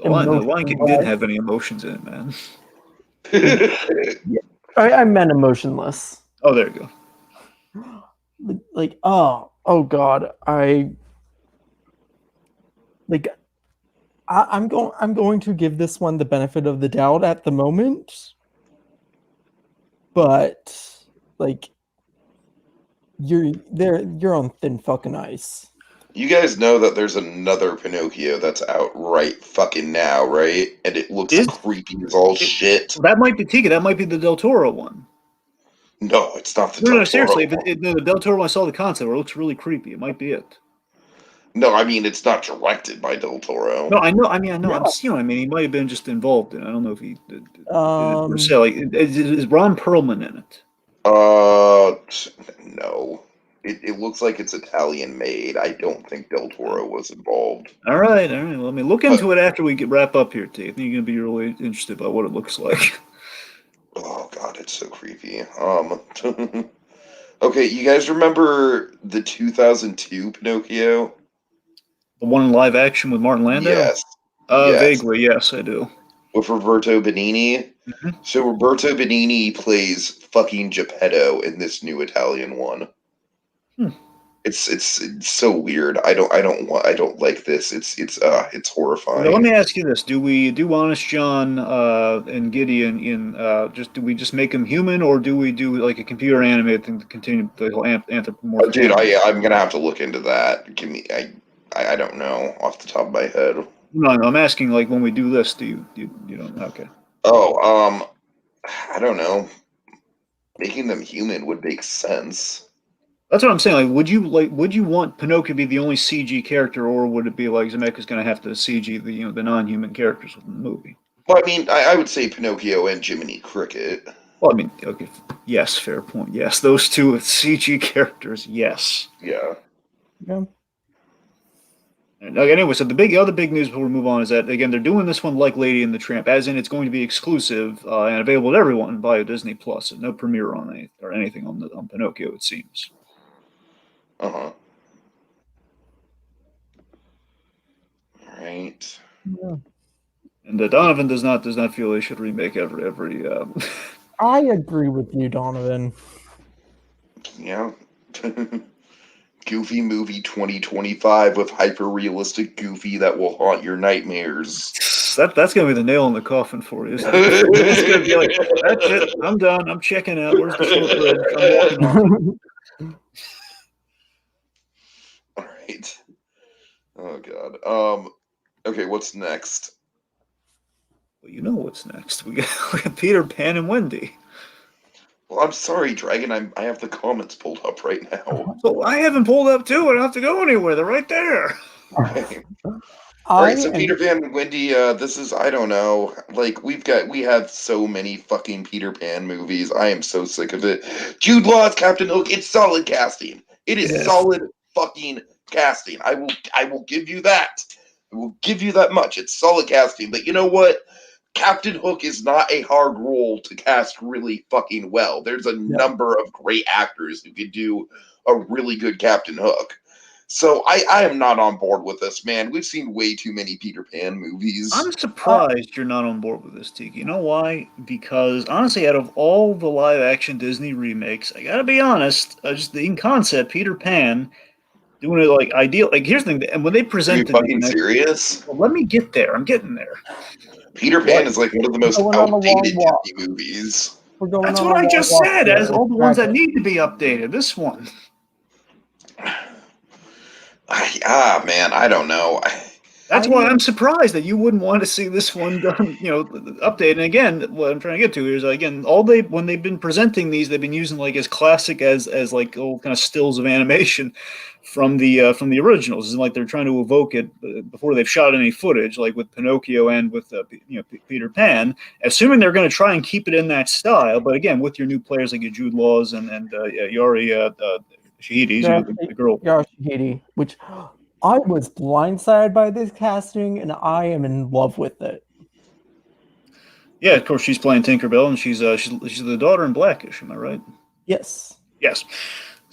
The Lion King didn't have any emotions in it, man. I meant emotionless. Oh, there you go. Like, oh God, I'm going to give this one the benefit of the doubt at the moment, but like, you're on thin fucking ice. You guys know that there's another Pinocchio that's out right fucking now, right? And it looks creepy as all shit. That might be Tika. That might be the Del Toro one. No, it's not the Del Toro. No, seriously. The Del Toro, I saw the concept where it looks really creepy. It might be it. No, I mean, it's not directed by Del Toro. No, I know. Yeah. He might have been just involved in it. I don't know if he did it per se. Like, is Ron Perlman in it? No. It looks like it's Italian made. I don't think Del Toro was involved. All right. Well, I mean, look into it after we wrap up here, T. I think you're gonna be really interested by what it looks like. Oh God, it's so creepy. Okay, you guys remember the 2002 Pinocchio? The one in live action with Martin Landau? Yes. Vaguely, yes, I do. With Roberto Benigni? Mm-hmm. So Roberto Benigni plays fucking Geppetto in this new Italian one. It's so weird. I don't like this. It's horrifying. Now, let me ask you this: do we do Honest John and Gideon in do we just make him human, or do we do like a computer animated thing to continue the whole anthropomorphic? Dude, I'm gonna have to look into that. I don't know off the top of my head. No, I'm asking like when we do this, do you don't? Okay. Oh, I don't know. Making them human would make sense. That's what I'm saying. Like, would you want Pinocchio to be the only CG character, or would it be like Zemeckis going to have to CG the non-human characters within the movie? Well, I mean, I would say Pinocchio and Jiminy Cricket. Well, I mean, okay, yes, fair point. Yes, those two CG characters. Yes. Yeah. Anyway, so the other big news before we move on is that again they're doing this one like Lady and the Tramp, as in it's going to be exclusive and available to everyone via Disney Plus, and no premiere on anything on Pinocchio, it seems. All right. Yeah. And Donovan does not feel they should remake every. I agree with you, Donovan. Yeah. Goofy movie 2025 with hyper-realistic Goofy that will haunt your nightmares. That's gonna be the nail in the coffin for you. Isn't it? It's gonna be like, that's it. I'm done. I'm checking out. Where's the short bridge? I'm walking on. All right. Oh God. Okay, what's next? Well, you know what's next. We got Peter, Pan, and Wendy. Well, I'm sorry, Dragon. I have the comments pulled up right now. So I haven't pulled up too. I don't have to go anywhere. They're right there. Okay. All right, so Peter Pan and Wendy. This is, I don't know. Like we have so many fucking Peter Pan movies. I am so sick of it. Jude Law's Captain Hook. It's solid casting. It is solid fucking casting. I will give you that. I will give you that much. It's solid casting. But you know what? Captain Hook is not a hard role to cast really fucking well. There's a number of great actors who could do a really good Captain Hook. So I am not on board with this, man. We've seen way too many Peter Pan movies. I'm surprised you're not on board with this, Tiki. You know why? Because honestly, out of all the live-action Disney remakes, I gotta be honest, just in concept, Peter Pan doing it like ideal. Like here's the thing, and when they Are you presented, fucking serious? well, let me get there. I'm getting there. Peter Pan is like one of the most outdated Disney movies. That's what I just said. As all the ones that need to be updated. This one. Man, I don't know. That's why I'm surprised that you wouldn't want to see this one done, updated. And again, what I'm trying to get to here is again, when they've been presenting these, they've been using like as classic as like old kind of stills of animation from the originals. It's like they're trying to evoke it before they've shot any footage, like with Pinocchio and with Peter Pan, assuming they're going to try and keep it in that style. But again, with your new players like your Jude Laws and Yari Shahidi, the girl. Yari Shahidi, which I was blindsided by this casting, and I am in love with it. Yeah, of course, she's playing Tinkerbell, and she's the daughter in Blackish. Am I right? Yes. Yes.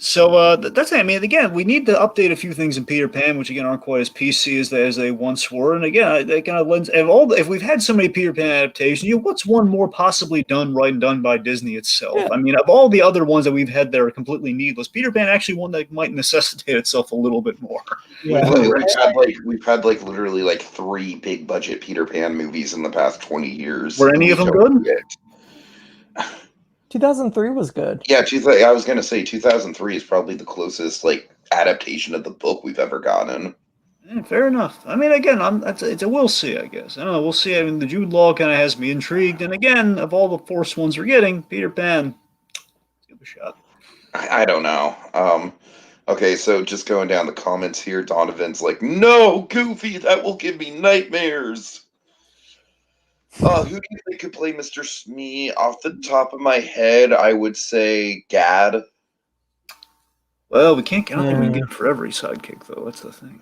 So that's it. I mean, again, we need to update a few things in Peter Pan, which again aren't quite as PC as they once were. And again, they kind of lends. If we've had so many Peter Pan adaptations, what's one more possibly done right and done by Disney itself? Yeah. I mean, of all the other ones that we've had that are completely needless, Peter Pan actually one that might necessitate itself a little bit more. Yeah. We've had literally like 3 big budget Peter Pan movies in the past 20 years. Were any of them good? 2003 was good. Yeah, I was gonna say 2003 is probably the closest adaptation of the book we've ever gotten. Fair enough. I mean, again, it's a we'll see. I guess I don't know. We'll see. I mean, the Jude Law kind of has me intrigued, and again, of all the forced ones we're getting, Peter Pan, let's give it a shot. I don't know. Okay, so just going down the comments here, Donovan's like, "No, Goofy, that will give me nightmares." Who do you think could play Mr. Smee? Off the top of my head, I would say Gad. Well, I don't think we can get him for every sidekick, though. That's the thing.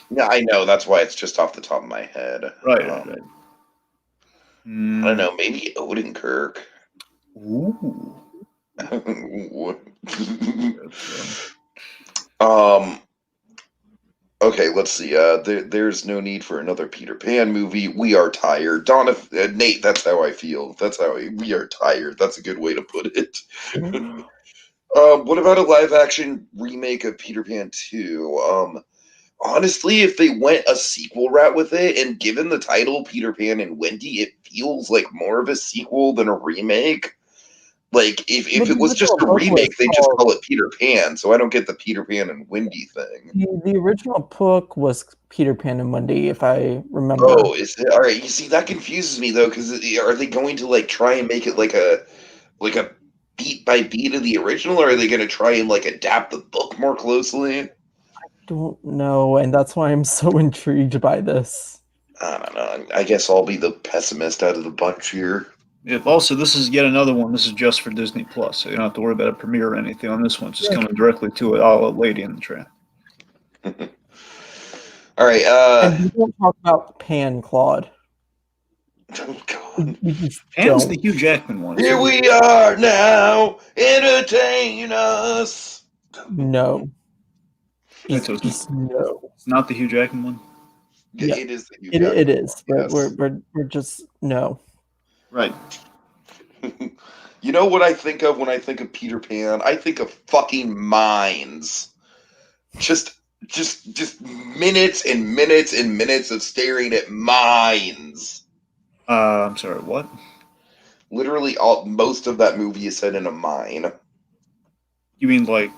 Yeah, I know. That's why it's just off the top of my head. Right. I don't know. Maybe Odenkirk. Ooh. Okay, let's see. There's no need for another Peter Pan movie. We are tired. Nate, that's how I feel. We are tired. That's a good way to put it. What about a live-action remake of Peter Pan 2? Honestly, if they went a sequel route with it, and given the title Peter Pan and Wendy, it feels like more of a sequel than a remake. Like, if it was just a remake, they just call it Peter Pan, so I don't get the Peter Pan and Wendy thing. The original book was Peter Pan and Wendy, if I remember. Oh, is it? All right, you see, that confuses me, though, because are they going to, try and make it like a beat by beat of the original, or are they going to try and, adapt the book more closely? I don't know, and that's why I'm so intrigued by this. I don't know. I guess I'll be the pessimist out of the bunch here. Also, this is yet another one. This is just for Disney Plus, so you don't have to worry about a premiere or anything on this one. It's just coming directly to it, a la Lady in the Tramp. All right. And we don't talk about Pan, Claude. Oh, God. Pan's the Hugh Jackman one. Here we are now. Entertain us. No. It's not the Hugh Jackman one? Yeah, it is the Hugh Jackman It is. Yes. We're just, no. Right. You know what I think of when I think of Peter Pan? I think of fucking mines. Just minutes and minutes and minutes of staring at mines. I'm sorry, what? Literally, most of that movie is set in a mine. You mean when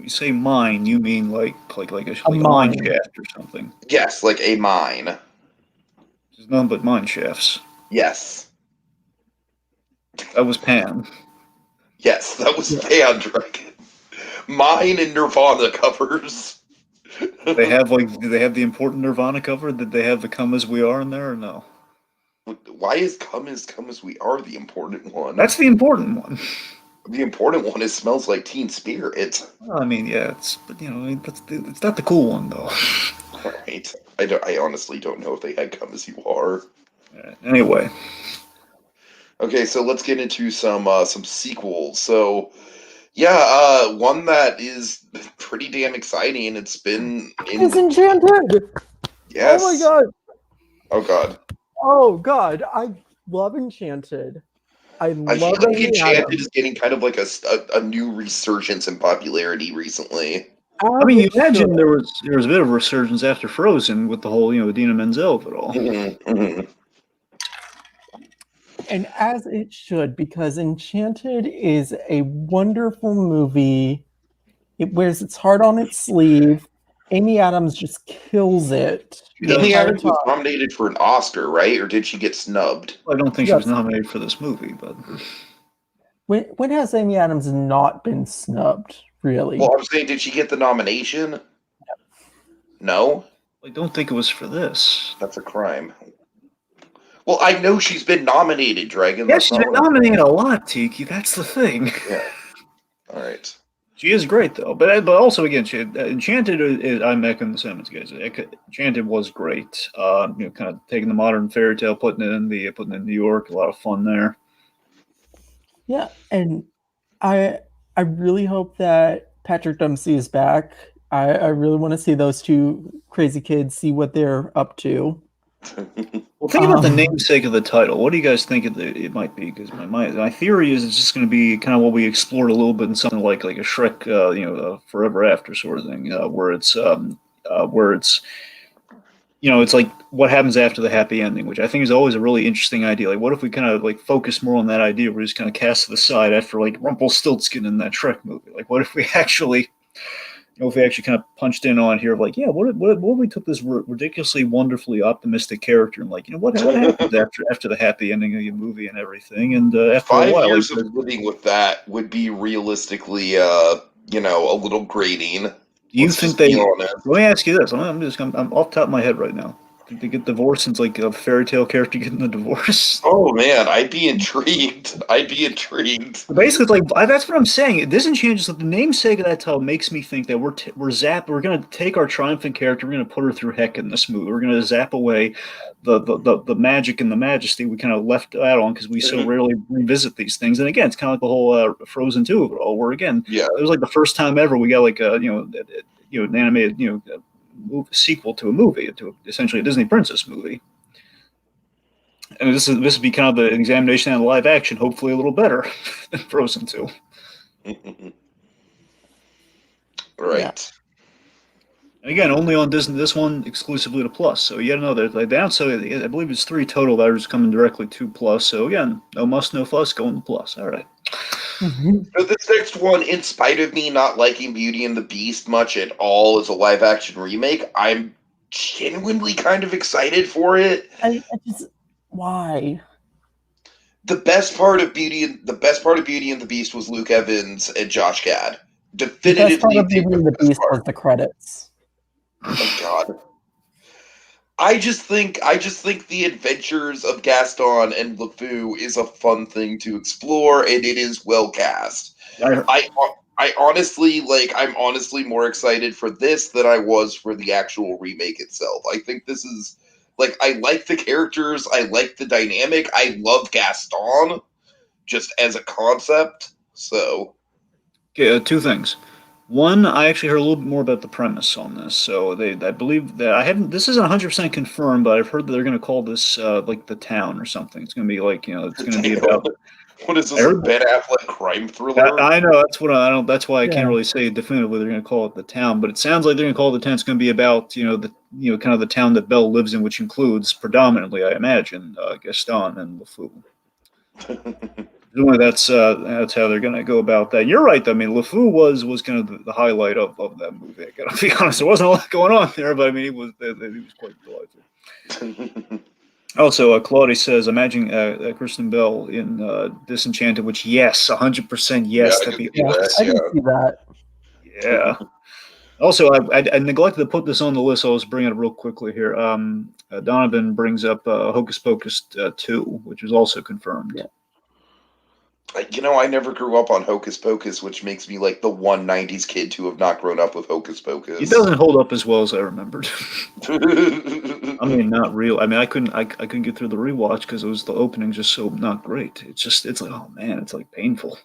you say mine, you mean like a mine shaft or something? Yes, like a mine. There's nothing but mine shafts. Yes. That was Pan. Yes, that was Pan Dragon. Mine and Nirvana covers. Do they have the important Nirvana cover? Did they have the Come As We Are in there or no? Why is Come As We Are the important one? That's the important one. The important one is Smells Like Teen Spirit. Well, I mean, yeah, it's not the cool one though. Right. I honestly don't know if they had Come As You Are. Anyway. Okay, so let's get into some sequels. So, one that is pretty damn exciting. It's been It's Enchanted. Yes. Oh my god. Oh god. Oh god. I love Enchanted. I feel love like Amy Enchanted Adams. is getting kind of like a new resurgence in popularity recently. I mean, you imagine there was a bit of a resurgence after Frozen with the whole, Idina Menzel of it all. And as it should, because Enchanted is a wonderful movie. It wears its heart on its sleeve. Amy Adams just kills it. Amy Adams was nominated for an Oscar, right? Or did she get snubbed? I don't think she was nominated for this movie, but when has Amy Adams not been snubbed? Really? Well, I'm saying, did she get the nomination? No. I don't think it was for this. That's a crime. Well, I know she's been nominated, Dragon. Yeah, she's been nominated a lot, Tiki. That's the thing. Yeah. All right. She is great though, but also again, Enchanted is I'm echoing the sentiments, guys. Enchanted was great. Kind of taking the modern fairy tale, putting it in New York, a lot of fun there. Yeah, and I really hope that Patrick Dempsey is back. I really want to see those two crazy kids, see what they're up to. Well, think about the namesake of the title. What do you guys think it might be? Because my theory is it's just going to be kind of what we explored a little bit in something like a Shrek, Forever After sort of thing, where it's it's like what happens after the happy ending, which I think is always a really interesting idea. Like, what if we kind of focus more on that idea? We're just kind of cast to the side after Rumpelstiltskin in that Shrek movie. Like, what if we actually kind of punched in on here, what if we took this ridiculously, wonderfully optimistic character and what happens after the happy ending of your movie and everything? And after 5 a while, years of living with that would be realistically, a little grating. Do you think they? Let me ask you this. I'm off the top of my head right now. Did they get divorced since a fairy tale character getting a divorce? Oh man, I'd be intrigued. Basically, that's what I'm saying. Disenchanted, the namesake of that title makes me think that we're going to take our triumphant character, we're going to put her through heck in this movie. We're going to zap away the magic and the majesty we kind of left out on because we so rarely revisit these things. And again, it's kind of like the whole Frozen 2 of it all, where again, it was the first time ever we got an animated sequel to a movie, to essentially a Disney princess movie. And this would be kind of the examination of live action, hopefully a little better than Frozen 2. Right. Yeah. And again, only on Disney, this one exclusively to Plus. So yet another, so I believe it's 3 total that are just coming directly to Plus. So again, no muss, no fuss, going to Plus. All right. So this next one, in spite of me not liking Beauty and the Beast much at all as a live action remake, I'm genuinely kind of excited for it. Why? The best part of Beauty and the Beast was Luke Evans and Josh Gad. Definitively, the best part of Beauty and the Beast was the credits. Oh God. I just think the adventures of Gaston and LeFou is a fun thing to explore, and it is well cast. I honestly I'm honestly more excited for this than I was for the actual remake itself. I think this is I like the characters, I like the dynamic, I love Gaston just as a concept. So, okay, 2 things. One, I actually heard a little bit more about the premise on this. So I believe that this isn't 100% confirmed, but I've heard that they're going to call this the town or something. It's going to be it's going to be about. What is this, a Ben Affleck crime thriller? I know that's what I don't. That's why I can't really say definitively they're going to call it the town, but it sounds like they're going to call it the town. It's going to be about kind of the town that Belle lives in, which includes predominantly, I imagine, Gaston and LeFou. That's how they're going to go about that. You're right, though. I mean, LeFou was kind of the highlight of that movie. I got to be honest. There wasn't a lot going on there, but I mean, he was quite delightful. Also, Claudia says, imagine Kristen Bell in Disenchanted, which, yes, 100% yes. I can see that. Yeah. Also, I neglected to put this on the list, so I'll just bring it up real quickly here. Donovan brings up Hocus Pocus 2, which is also confirmed. Yeah. I never grew up on Hocus Pocus, which makes me the one 90s kid to have not grown up with Hocus Pocus. It doesn't hold up as well as I remembered. I'm mean, not real. I mean, I couldn't get through the rewatch because the opening just so not great. It's like, oh man, it's like painful.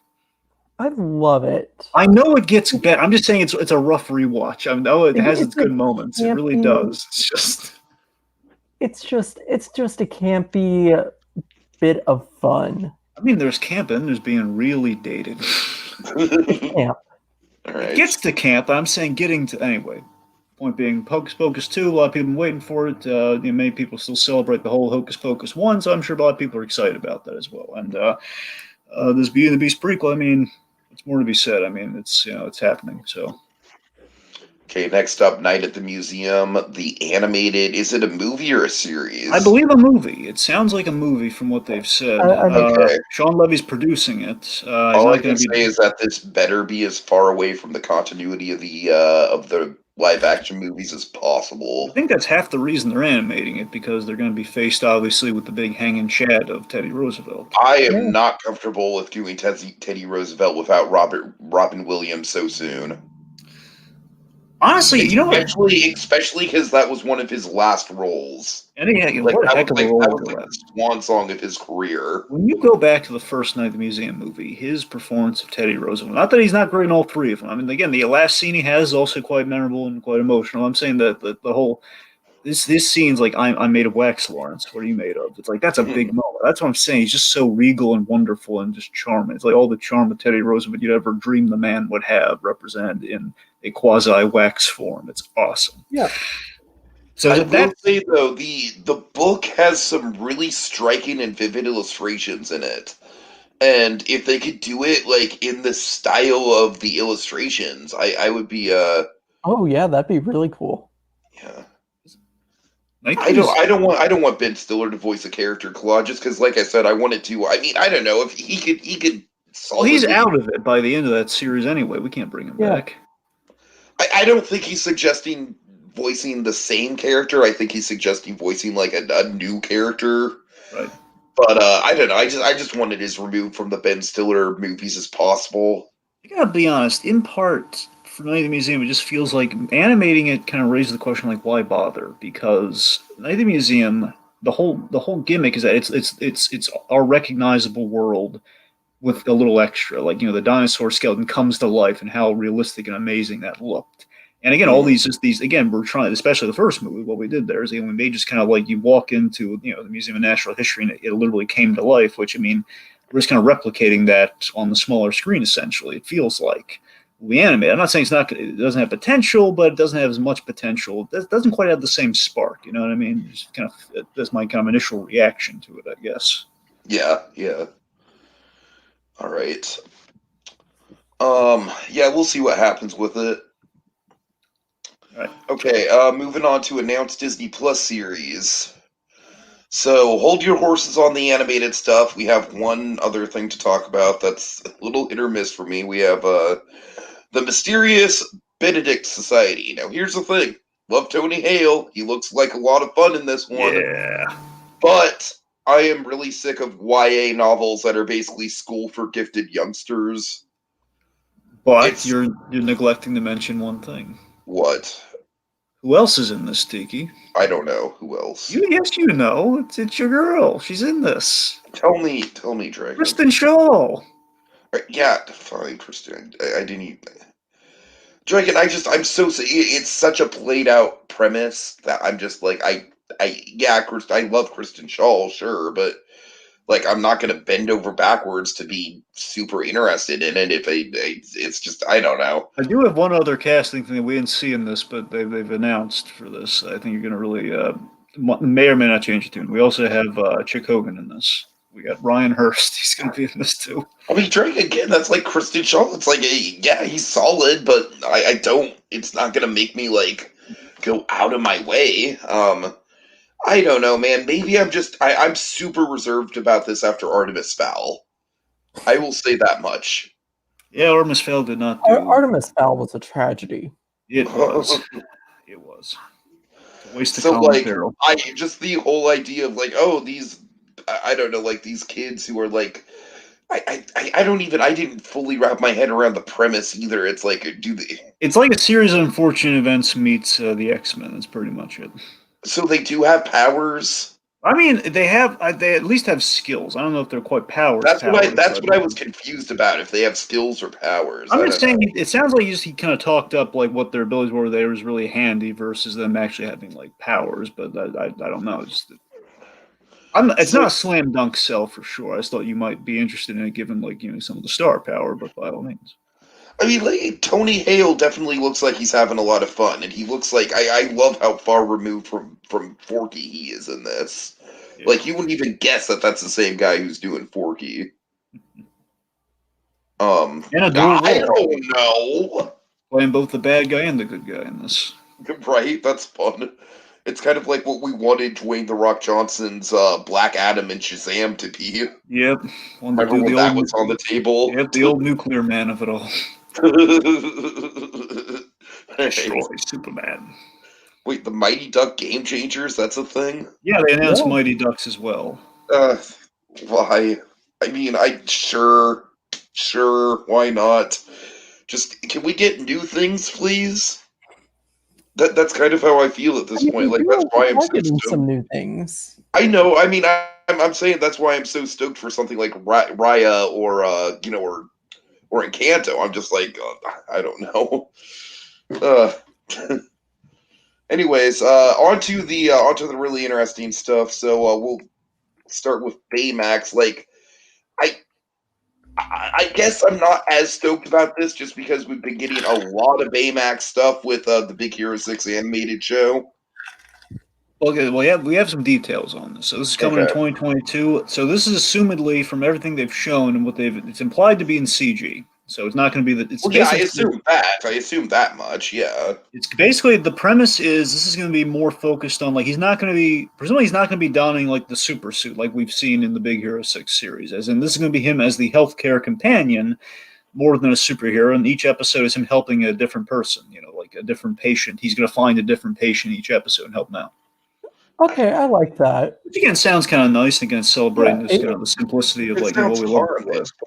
I love it. I know it gets better. I'm just saying it's a rough rewatch. I know it has its good moments. It really does. It's just a campy bit of fun. I mean, there's camp and there's being really dated. Camp. All right. It gets to camp. I'm saying getting to anyway. Point being, Hocus Pocus 2, a lot of people have been waiting for it. Many people still celebrate the whole Hocus Pocus 1, so I'm sure a lot of people are excited about that as well. And this Beauty and the Beast prequel, I mean, it's more to be said. I mean, it's happening. So. Okay, next up, Night at the Museum, the animated. Is it a movie or a series? I believe a movie. It sounds like a movie from what they've said. Okay. Sean Levy's producing it. All I can say is that this better be as far away from the continuity of the live action movies as possible. I think that's half the reason they're animating it, because they're going to be faced, obviously, with the big hanging chad of Teddy Roosevelt. I am not comfortable with doing Teddy Roosevelt without Robin Williams so soon. Honestly, especially because that was one of his last roles. And what a heck of a role. That was like the swan song of his career. When you go back to the first Night at the Museum movie, his performance of Teddy Roosevelt, not that he's not great in all three of them. I mean, again, the last scene he has is also quite memorable and quite emotional. I'm saying that the whole this scene's like I'm made of wax, Lawrence. What are you made of? It's like that's a big moment. That's what I'm saying. He's just so regal and wonderful and just charming. It's like all the charm of Teddy Roosevelt you'd ever dream the man would have represented in a quasi wax form. It's awesome. Yeah. So I will say though, the book has some really striking and vivid illustrations in it. And if they could do it like in the style of the illustrations, I would be oh yeah, that'd be really cool. Yeah. I don't want Ben Stiller to voice a character, Claude, just because, like I said, I wanted to. I mean, I don't know if he could. Well, he's out of it by the end of that series anyway. We can't bring him back. I don't think he's suggesting voicing the same character. I think he's suggesting voicing like a new character. Right. But I don't know. I just wanted as removed from the Ben Stiller movies as possible. I gotta be honest. In part, for Night at the Museum, it just feels like animating it kind of raises the question, like, why bother? Because Night at the Museum, the whole gimmick is that it's our recognizable world with a little extra, like the dinosaur skeleton comes to life and how realistic and amazing that looked. And again, all these again, we're trying, especially the first movie, what we did there is we made just kind of like you walk into the Museum of Natural History and it literally came to life. Which I mean, we're just kind of replicating that on the smaller screen. Essentially, it feels like. We animate. I'm not saying it doesn't have potential, but it doesn't have as much potential. It doesn't quite have the same spark. You know what I mean? Just kind of that's my kind of initial reaction to it, I guess. Yeah. All right. Yeah, we'll see what happens with it. All right. Okay. Moving on to announced Disney Plus series. So hold your horses on the animated stuff. We have one other thing to talk about that's a little hit or miss for me. We have the mysterious Benedict Society. Now, here's the thing. Love Tony Hale. He looks like a lot of fun in this one. Yeah. But I am really sick of YA novels that are basically school for gifted youngsters. But you're neglecting to mention one thing. What? Who else is in this, Tiki? I don't know. Who else? Yes, you know. It's your girl. She's in this. Tell me, Dragon. Kristen Shaw. Yeah, fine, Kristen. I didn't even... Dragon, I'm so... It's such a played out premise that I'm just like, I love Kristen Shaw, sure, but like, I'm not going to bend over backwards to be super interested in it if it's just, I don't know. I do have one other casting thing that we didn't see in this, but they've announced for this. I think you're going to really, may or may not change your tune. We also have Chick Hogan in this. We got Ryan Hurst. He's going to be in this too. I mean, Drake, again, that's like Kristen Shaw. It's like, yeah, he's solid, but I don't, it's not going to make me like go out of my way. I don't know, man. Maybe I'm super reserved about this after Artemis Fowl. I will say that much. Yeah, Artemis Fowl did not do... Artemis Fowl was a tragedy. It was. It was. It's a waste of like, Carol. Just the whole idea of like, oh, these, I don't know, like these kids who are like, I didn't fully wrap my head around the premise either. It's like, It's like a series of unfortunate events meets the X-Men. That's pretty much it. So they do have powers. I mean, they at least have skills. I don't know if they're quite powers. That's but what I was confused about. If they have skills or powers, I'm just saying. It sounds like he kind of talked up like what their abilities were. They was really handy versus them actually having like powers. But I don't know. It's not a slam dunk sell for sure. I just thought you might be interested in it, given like some of the star power. But by all means. I mean, like, Tony Hale definitely looks like he's having a lot of fun, and he looks like I love how far removed from Forky he is in this. Yeah. Like, you wouldn't even guess that that's the same guy who's doing Forky. I don't know. Playing both the bad guy and the good guy in this. Right, that's fun. It's kind of like what we wanted Dwayne "The Rock" Johnson's Black Adam and Shazam to be. Yep. Remember when that was on the table? Yep, the old nuclear man of it all. Destroy Superman. Wait, the Mighty Duck Game Changers? That's a thing? Yeah, they announced Mighty Ducks as well. Why? I mean, sure, why not? Just, can we get new things, please? That's kind of how I feel at this point. Like, that's why I'm so stoked. Some new things. I know. I mean, I'm saying that's why I'm so stoked for something like Raya or or Encanto. I'm just like, I don't know. Anyways, onto the really interesting stuff. So we'll start with Baymax. Like, I guess I'm not as stoked about this just because we've been getting a lot of Baymax stuff with the Big Hero 6 animated show. Okay, well, we have some details on this. So this is coming in 2022. So this is assumedly, from everything they've shown and it's implied to be in CG. So it's not going to be I assume that much. Yeah. It's basically, the premise is this is going to be more focused on, like, presumably he's not going to be donning like the super suit like we've seen in the Big Hero 6 series. As in, this is going to be him as the healthcare companion more than a superhero. And each episode is him helping a different person. Like a different patient. He's going to find a different patient each episode and help them out. Okay, I like that. Which again sounds kind of nice, and again celebrating the simplicity of like what we love.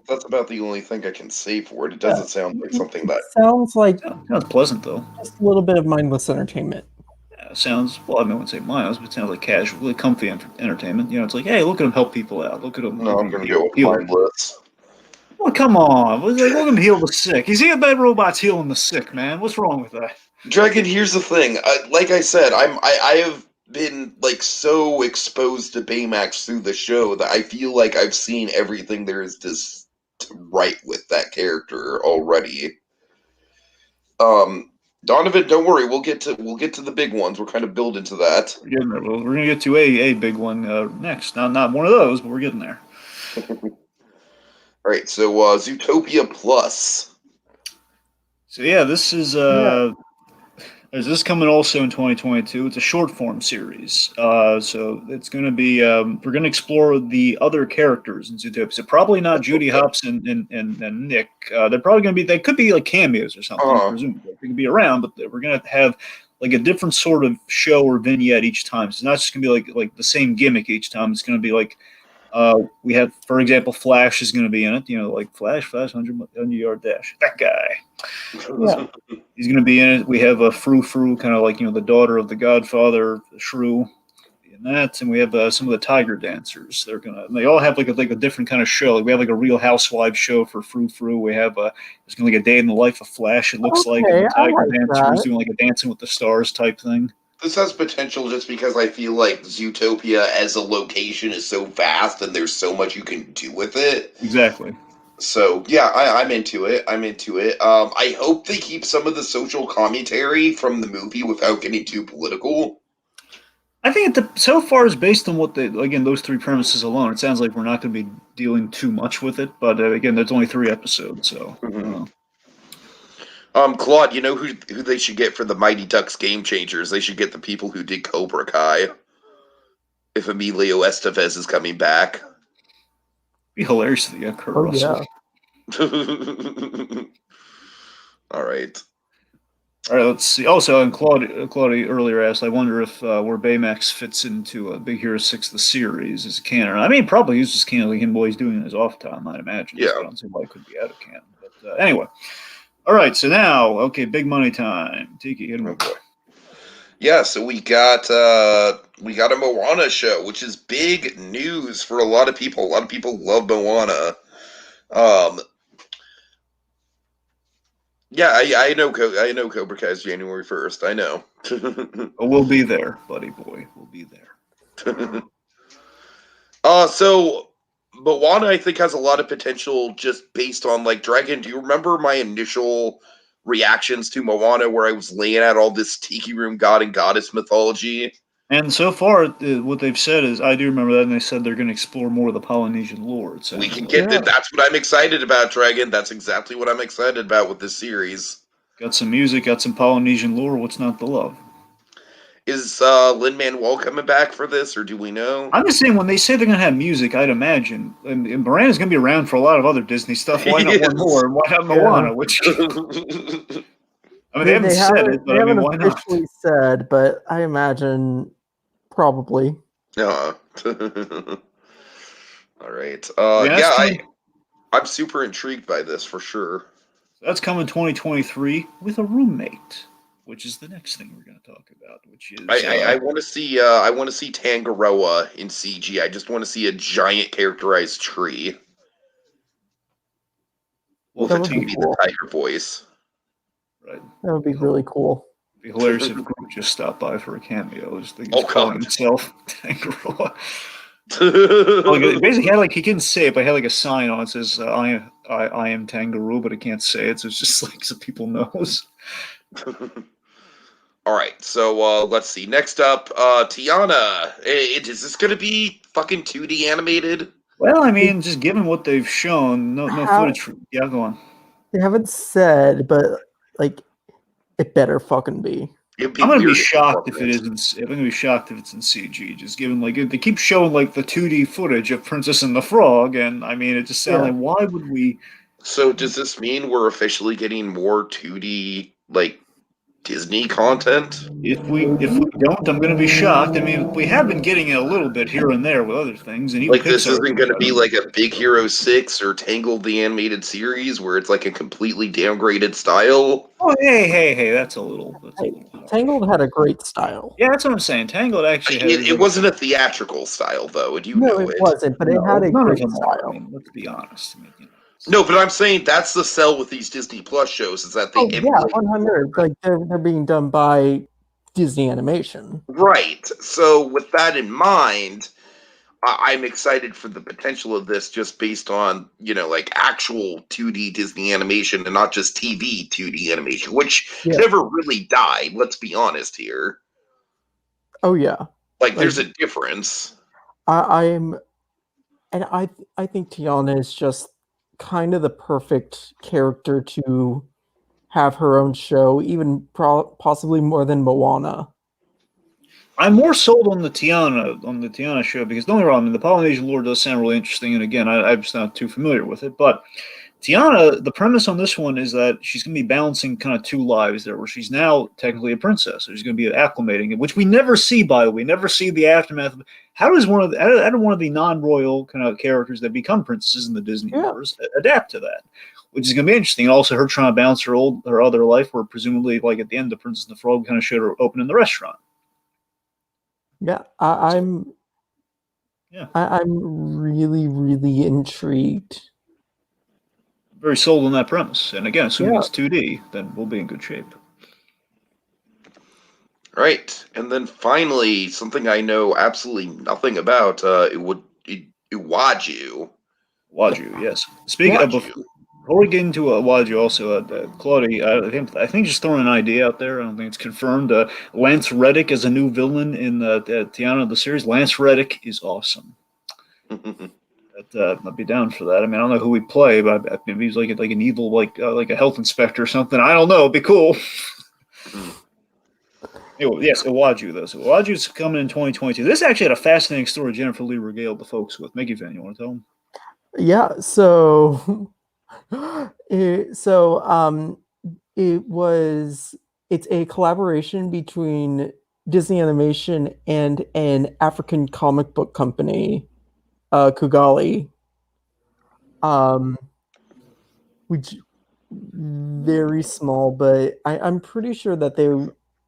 That's about the only thing I can say for it. It doesn't sound like something that sounds like sounds pleasant though. Just a little bit of mindless entertainment. Yeah, sounds I wouldn't say mindless, but it sounds like casual, really comfy entertainment. It's like, hey, look at him help people out. Look at him. No, I'm gonna go with mindless. Well, come on. Look at him heal the sick. He's got bad robots healing the sick, man. What's wrong with that? Dragon, here's the thing. Like I said, I have been like so exposed to Baymax through the show that I feel like I've seen everything there is to write with that character already. Donovan, don't worry, we'll get to the big ones. We're kind of building to that. We're gonna get to a big one next. Not one of those, but we're getting there. All right, so Zootopia Plus. So yeah, this is This is coming also in 2022. It's a short form series. So it's going to be, we're going to explore the other characters in Zootopia. So probably not Judy Hopps and Nick. They're probably going to be, they could be like cameos or something, presumably. They could be around, but we're going to have like a different sort of show or vignette each time. So it's not just going to be like the same gimmick each time. It's going to be like, we have, for example, Flash is going to be in it. Like Flash 100-yard dash. That guy. Yeah. He's going to be in it. We have a Frou, kind of like the daughter of the Godfather, Shrew, in that, and we have some of the Tiger Dancers. They all have like a different kind of show. Like we have like a Real Housewives show for Frou. We have it's going to like a day in the life of Flash. It looks like the Tiger Dancers doing like a Dancing with the Stars type thing. This has potential just because I feel like Zootopia as a location is so vast and there's so much you can do with it. Exactly. So, yeah, I'm into it. I hope they keep some of the social commentary from the movie without getting too political. I think so far is based on those three premises alone. It sounds like we're not going to be dealing too much with it. But again, there's only 3 episodes, so. Mm-hmm. Claude, you know who they should get for the Mighty Ducks Game Changers? They should get the people who did Cobra Kai. If Emilio Estevez is coming back. It'd be hilarious if they got Kurt Russell. Yeah. All right. All right, let's see. Also, and Claudia earlier asked, I wonder if where Baymax fits into Big Hero 6, the series, is canon. I mean, probably he's just canon, like him what he's doing in his off time, I'd imagine. Yeah. So I don't see why it could be out of canon. But anyway. All right, so now, big money time. Tiki, hit him up. Yeah, so we got a Moana show, which is big news for a lot of people. A lot of people love Moana. Yeah, I know I know Cobra Kai is January 1st. I know. But we'll be there, buddy boy. We'll be there. So Moana, I think, has a lot of potential just based on like Dragon. Do you remember my initial reactions to Moana, where I was laying out all this tiki room god and goddess mythology? And so far, what they've said is, I do remember that, and they said they're going to explore more of the Polynesian lore. We can get that. That's what I'm excited about, Dragon. That's exactly what I'm excited about with this series. Got some music, got some Polynesian lore. What's not to love? Is Lin-Manuel coming back for this, or do we know? I'm just saying, when they say they're going to have music, I'd imagine, and Moana's going to be around for a lot of other Disney stuff. Why not one more? Why not Moana? Which I mean, they haven't said it, but I mean, why not? Officially said, but I imagine probably. All right. I'm super intrigued by this for sure. That's coming 2023 with a roommate, which is the next thing we're going to talk about. Which is I want to see Tangaroa in CG. I just want to see a giant characterized tree. With a the tiger voice. Right. That would be really cool. It'd be hilarious if Groot just stopped by for a cameo. I just think he's calling himself Tangaroa. Basically, had he couldn't say it, but he had like a sign on it that says I am Tangaroo, but he can't say it, so it's just like so people knows. All right, so let's see. Next up, Tiana. Is this going to be fucking 2D animated? Well, I mean, just given what they've shown, no footage. Yeah, go on. They haven't said, but like, it better fucking be. I'm gonna be shocked if it isn't. I'm gonna be shocked if it's in CG. Just given they keep showing like the 2D footage of Princess and the Frog, and I mean, it just sounds like why would we? So does this mean we're officially getting more 2D like Disney content? If we don't, I'm gonna be shocked. I mean, we have been getting it a little bit here and there with other things, and even like this isn't going to be like a Big Hero 6 or Tangled the animated series where it's like a completely downgraded style. Oh, hey, that's a little. Tangled had a great style. Yeah, that's what I'm saying. Tangled actually had. It wasn't a theatrical style though, and you know it wasn't, but it had a great style. I mean, let's be honest. No, but I'm saying that's the sell with these Disney Plus shows is that they 100. Like they're being done by Disney Animation. Right. So with that in mind, I'm excited for the potential of this just based on, like actual 2D Disney animation and not just TV 2D animation, which never really died, let's be honest here. Oh yeah. Like there's a difference. I think Tiana is just kind of the perfect character to have her own show, even possibly more than Moana. I'm more sold on the Tiana show because don't get me wrong, I mean, the Polynesian lore does sound really interesting, and again, I'm just not too familiar with it. But Tiana, the premise on this one is that she's going to be balancing kind of two lives there, where she's now technically a princess, so she's going to be acclimating, which we never see. By the way, we never see the aftermath. How does one of the non-royal kind of characters that become princesses in the Disney universe adapt to that? Which is going to be interesting. And also, her trying to balance her other life, where presumably, like at the end, the Princess and the Frog kind of showed her opening the restaurant. Yeah, I'm really, really intrigued. Very sold on that premise. And again, assuming it's 2D, then we'll be in good shape. Right. And then finally, something I know absolutely nothing about, Iwaju. Waju, yes. Speaking of, before we get into Waju, also, Claudia, I think just throwing an idea out there. I don't think it's confirmed. Lance Reddick is a new villain in Tiana the series. Lance Reddick is awesome. I'd be down for that. I mean, I don't know who we play, but maybe he's like an evil, like a health inspector or something. I don't know. It'd be cool. Anyway, yes, Iwaju though. So Iwaju's coming in 2022. This actually had a fascinating story. Jennifer Lee regaled the folks with. Mickey fan, you want to tell them? Yeah. So, it's a collaboration between Disney Animation and an African comic book company, Kugali, which very small, but I'm pretty sure that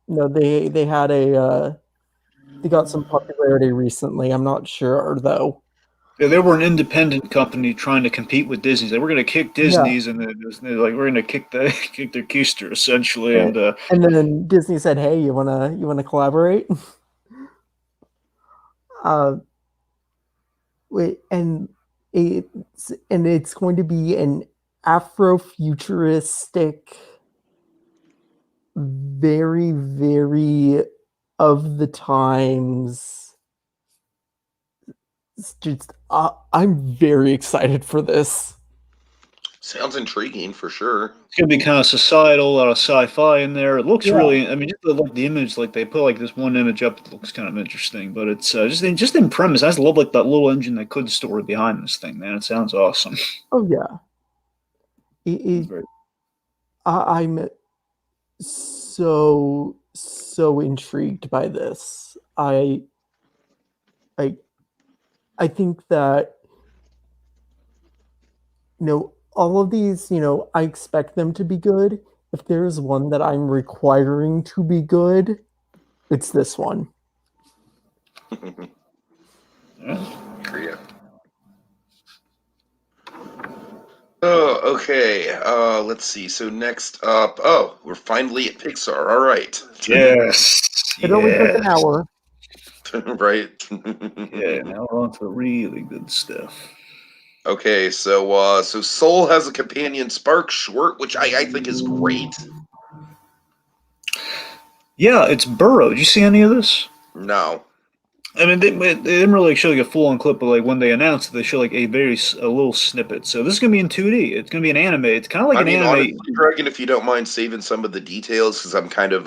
No, they had they got some popularity recently. I'm not sure though. Yeah, they were an independent company trying to compete with Disney's. Like, we're going to kick Yeah. Disney's, and they're like, we're going to kick kick their keister essentially. And then Disney said, "Hey, you wanna collaborate?" Wait, it's going to be an Afrofuturistic, very, very of the times. It's just, I'm very excited for this. Sounds intriguing for sure. It's gonna be kind of societal, a lot of sci-fi in there. It looks Yeah. really. I mean, just the image, like they put like this one image up, it looks kind of interesting. But it's just in premise. I just love like that little engine that could story behind this thing, man. It sounds awesome. Oh yeah. I'm so intrigued by this. I think that all of these, I expect them to be good. If there's one that I'm requiring to be good, it's this one. Yeah. Oh, okay. Let's see. So next up, we're finally at Pixar. All right. Yes. It only took an hour. Right. Yeah. Now we're on to the really good stuff. Okay, so Soul has a companion Spark short, which I think is great. Yeah, it's Burrow. Did you see any of this? No. I mean, they didn't really show like a full-on clip, but like when they announced it, they show like a little snippet. So this is gonna be in 2D. It's gonna be an anime. It's kind of like anime. Honestly, Dragon, if you don't mind saving some of the details, because I'm kind of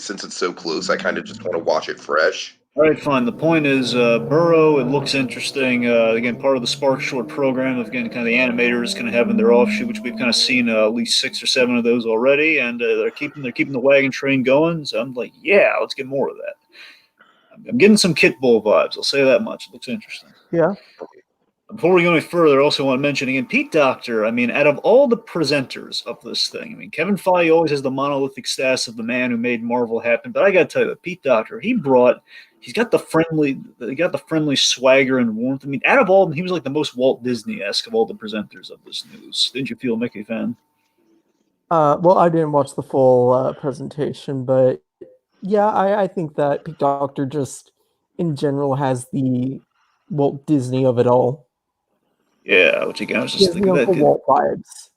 since it's so close, I kind of just want to watch it fresh. All right, fine. The point is, Burrow. It looks interesting. Again, part of the Spark Short program of getting kind of the animators kind of having their offshoot, which we've kind of seen at least 6 or 7 of those already, and they're keeping the wagon train going. So I'm like, yeah, let's get more of that. I'm getting some Kit Bull vibes. I'll say that much. It looks interesting. Yeah. Before we go any further, I also want to mention again, Pete Docter. I mean, out of all the presenters of this thing, I mean, Kevin Feige always has the monolithic status of the man who made Marvel happen. But I got to tell you, that Pete Docter, he's got the friendly swagger and warmth. I mean, out of all, he was like the most Walt Disney-esque of all the presenters of this news. Didn't you feel, Mickey, fan? Well, I didn't watch the full presentation, but yeah, I think that Pete Docter just in general has the Walt Disney of it all. Yeah, which again, I was just thinking that. Walt vibes.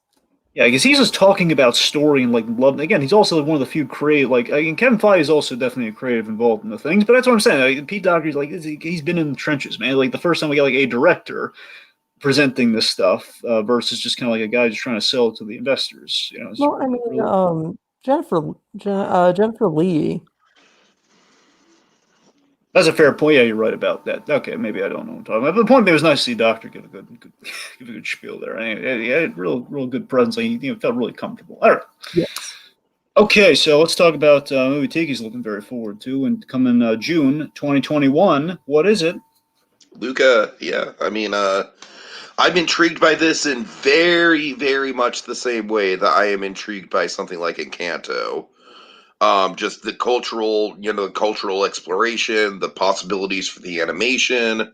Yeah, because he's just talking about story and like love. Again, he's also one of the few creative. Like, Kevin Feige is also definitely a creative involved in the things. But that's what I'm saying. Pete Docter's like he's been in the trenches, man. Like the first time we got like a director presenting this stuff versus just kind of like a guy just trying to sell it to the investors. Well, I mean, really... Jennifer Lee. That's a fair point. Yeah, you're right about that. Okay, maybe I don't know what I'm talking about. But the point, it was nice to see Doctor give a good spiel there. He had real good presence. He felt really comfortable. All right. Yes. Okay, so let's talk about a movie Tiki's looking very forward to, and coming June 2021. What is it? Luca. Yeah, I mean, I'm intrigued by this in very, very much the same way that I am intrigued by something like Encanto. Just the cultural exploration, the possibilities for the animation.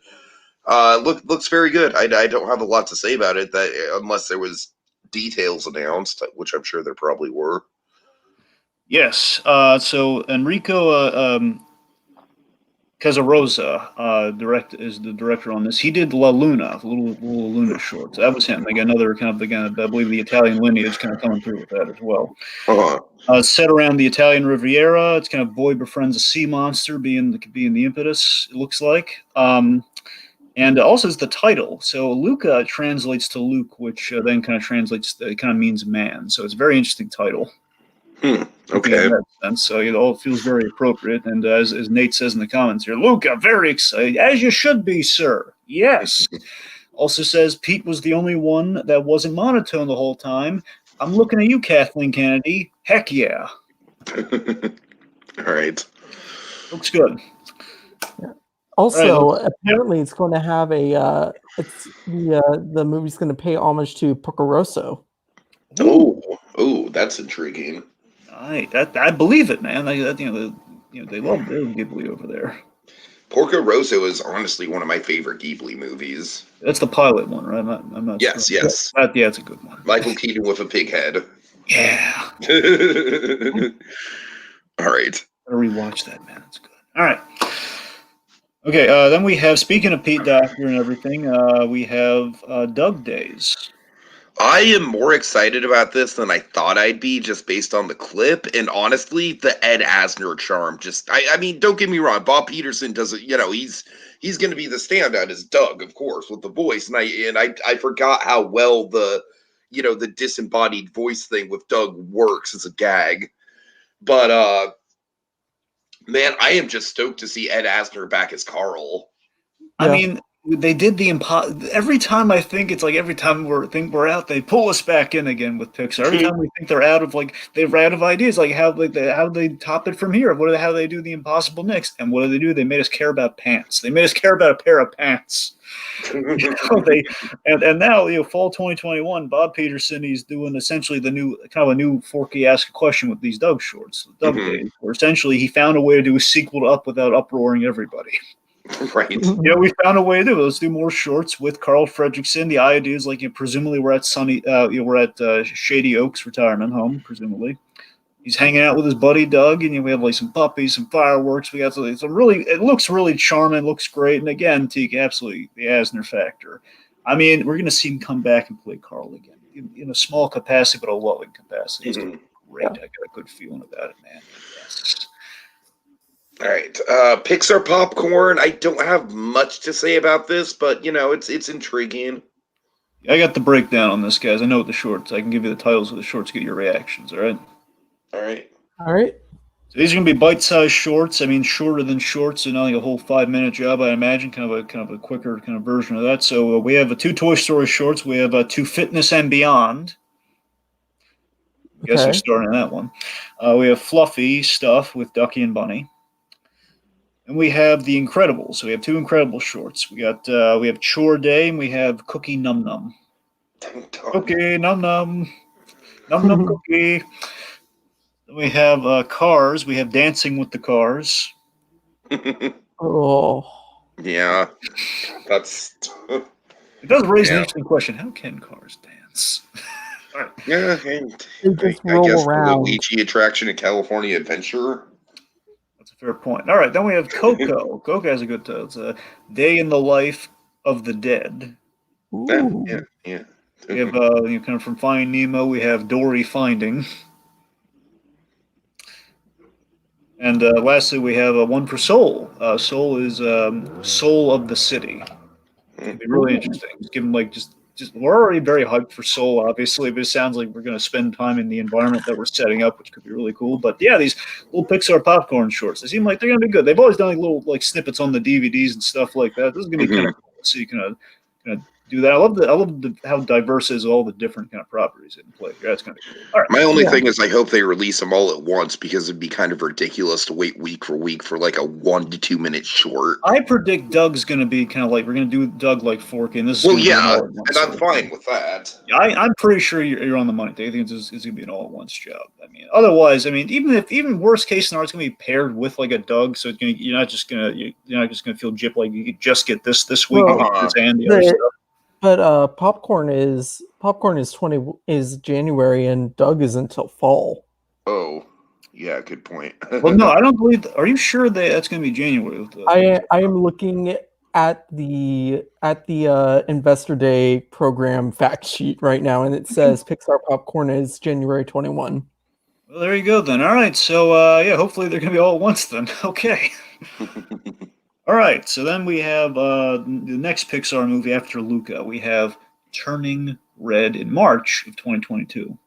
Looks very good. I don't have a lot to say about it, that unless there was details announced, which I'm sure there probably were. Yes. So Enrico Casarosa is the director on this. He did La Luna, little Luna short. So that was him. Again, another kind of I believe the Italian lineage kind of coming through with that as well. It's set around the Italian Riviera. It's kind of boy befriends a sea monster, being the impetus. It looks like. And also it's the title. So Luca translates to Luke, which then kind of means man. So it's a very interesting title. Okay. In that sense. So it all feels very appropriate. And as Nate says in the comments here, Luca, very excited, as you should be, sir. Yes. Also says Pete was the only one that wasn't monotone the whole time. I'm looking at you, Kathleen Kennedy. Heck yeah. All right. Looks good. Yeah. Also, apparently, it's going to have the movie's going to pay homage to Porco Rosso. Oh, that's intriguing. I believe it, man. They love their Ghibli over there. Porco Rosso is honestly one of my favorite Ghibli movies. That's the pilot one, right? I'm not. Yes, sure. yes. Yeah, it's a good one. Michael Keaton with a pig head. Yeah. All right. Gotta rewatch that, man. It's good. All right. Okay. Then we have, speaking of Pete Docter and everything, we have Doug Days. I am more excited about this than I thought I'd be, just based on the clip, and honestly, the Ed Asner charm. I mean, don't get me wrong, Bob Peterson doesn't, he's going to be the standout as Doug, of course, with the voice, and I forgot how well the disembodied voice thing with Doug works as a gag, but man, I am just stoked to see Ed Asner back as Carl. Yeah. I mean, they did the every time I think it's like every time we're out, they pull us back in again with Pixar. Every time we think they're out of ideas, like how they top it from here. How they do the impossible next, and what do? They made us care about pants. They made us care about a pair of pants. And now fall 2021, Bob Peterson, he's doing essentially the new kind of a new Forky Ask a Question with these Doug shorts, Doug Days, where essentially he found a way to do a sequel to Up without uproaring everybody. Right. We found a way to do it. Let's do more shorts with Carl Fredricksen. The idea is presumably we're at Shady Oaks retirement home, presumably. He's hanging out with his buddy Doug, and we have some puppies, some fireworks. We got some it looks really charming, looks great. And again, Teak, absolutely the Asner factor. I mean, we're going to see him come back and play Carl again in a small capacity, but a loving capacity. It's great. Yeah. I got a good feeling about it, man. Yes. All right, Pixar popcorn. I don't have much to say about this, but it's intriguing. I got the breakdown on this, guys. I know the shorts. I can give you the titles of the shorts, get your reactions. All right. So these are gonna be bite-sized shorts. I mean, shorter than shorts, and only a whole 5-minute job, I imagine. Kind of a quicker kind of version of that. So we have 2 Toy Story shorts. We have 2 Fitness and Beyond. I guess we're starting on that one. We have Fluffy Stuff with Ducky and Bunny. And we have The Incredibles. So we have 2 Incredibles shorts. We have Chore Day, and we have Cookie Num Num. Cookie Num Num. Num Num Cookie. Then we have Cars. We have Dancing with the Cars. Oh. Yeah. That's... It does raise an interesting question. How can cars dance? Right. Yeah, and I guess the Luigi attraction in California Adventure. Fair point. All right, then we have Coco. Coco has a good title. It's a Day in the Life of the Dead. Yeah. We have kind of from Finding Nemo. We have Dory Finding, and lastly we have one for Soul. Soul is Soul of the City. It'd be really interesting. Just give them just we're already very hyped for Soul, obviously, but it sounds like we're going to spend time in the environment that we're setting up, which could be really cool. But yeah, these little Pixar popcorn shorts, they seem like they're going to be good. They've always done little snippets on the DVDs and stuff like that. This is going to be kind of cool. So you can do that. I love how diverse is all the different kind of properties in play. That's kind of cool. All right. My only thing is I hope they release them all at once, because it'd be kind of ridiculous to wait week for week for a 1 to 2 minute short. I predict Doug's going to be kind of we're going to do Doug like Forky, and this is and I'm fine with that. Yeah, I'm pretty sure you're on the money. I think it's going to be an all at once job. I mean, otherwise, even worst case scenario, it's going to be paired with a Doug, so you're not just going to feel gypped like you could just get this week and the other stuff. But popcorn is January, and Doug is until fall. Oh, yeah, good point. Well, no, I don't believe. Are you sure that's going to be January? I am looking at the Investor Day program fact sheet right now, and it says Pixar popcorn is January 21. Well, there you go then. All right, so hopefully they're going to be all at once then. Okay. All right, so then we have the next Pixar movie after Luca. We have Turning Red in March of 2022.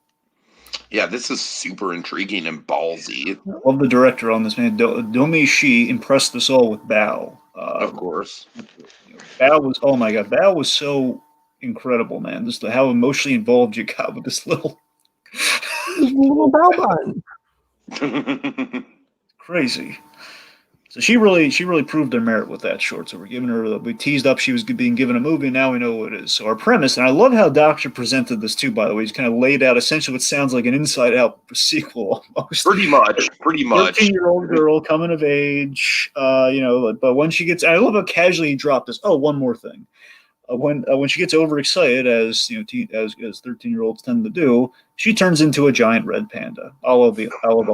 Yeah, this is super intriguing and ballsy. Love the director on this, man. Domi Shi impressed us all with Bao. Of course. Bao was, oh my God, Bao was so incredible, man. Just how emotionally involved you got with this little Bao bun. Crazy. So she really proved her merit with that short. So we teased up she was being given a movie, and now we know what it is. So our premise, and I love how Doctor presented this too, by the way. He's kind of laid out essentially what sounds like an Inside Out sequel almost. Pretty much. 13-year-old girl coming of age, but when she gets, I love how casually he dropped this. Oh, one more thing. When she gets overexcited, as 13-year-olds tend to do, she turns into a giant red panda. All of the Hulk.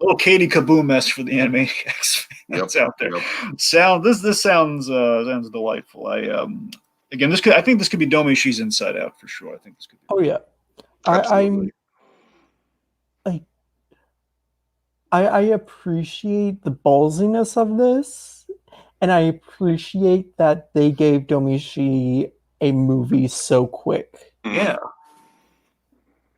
Little Katie Kaboom-esque for the Animaniacs fans out there. Yep. This sounds delightful. I think this could be Domeshi's Inside Out for sure. I think this could be. Oh yeah, I appreciate the ballsiness of this. And I appreciate that they gave Domishi a movie so quick. Yeah.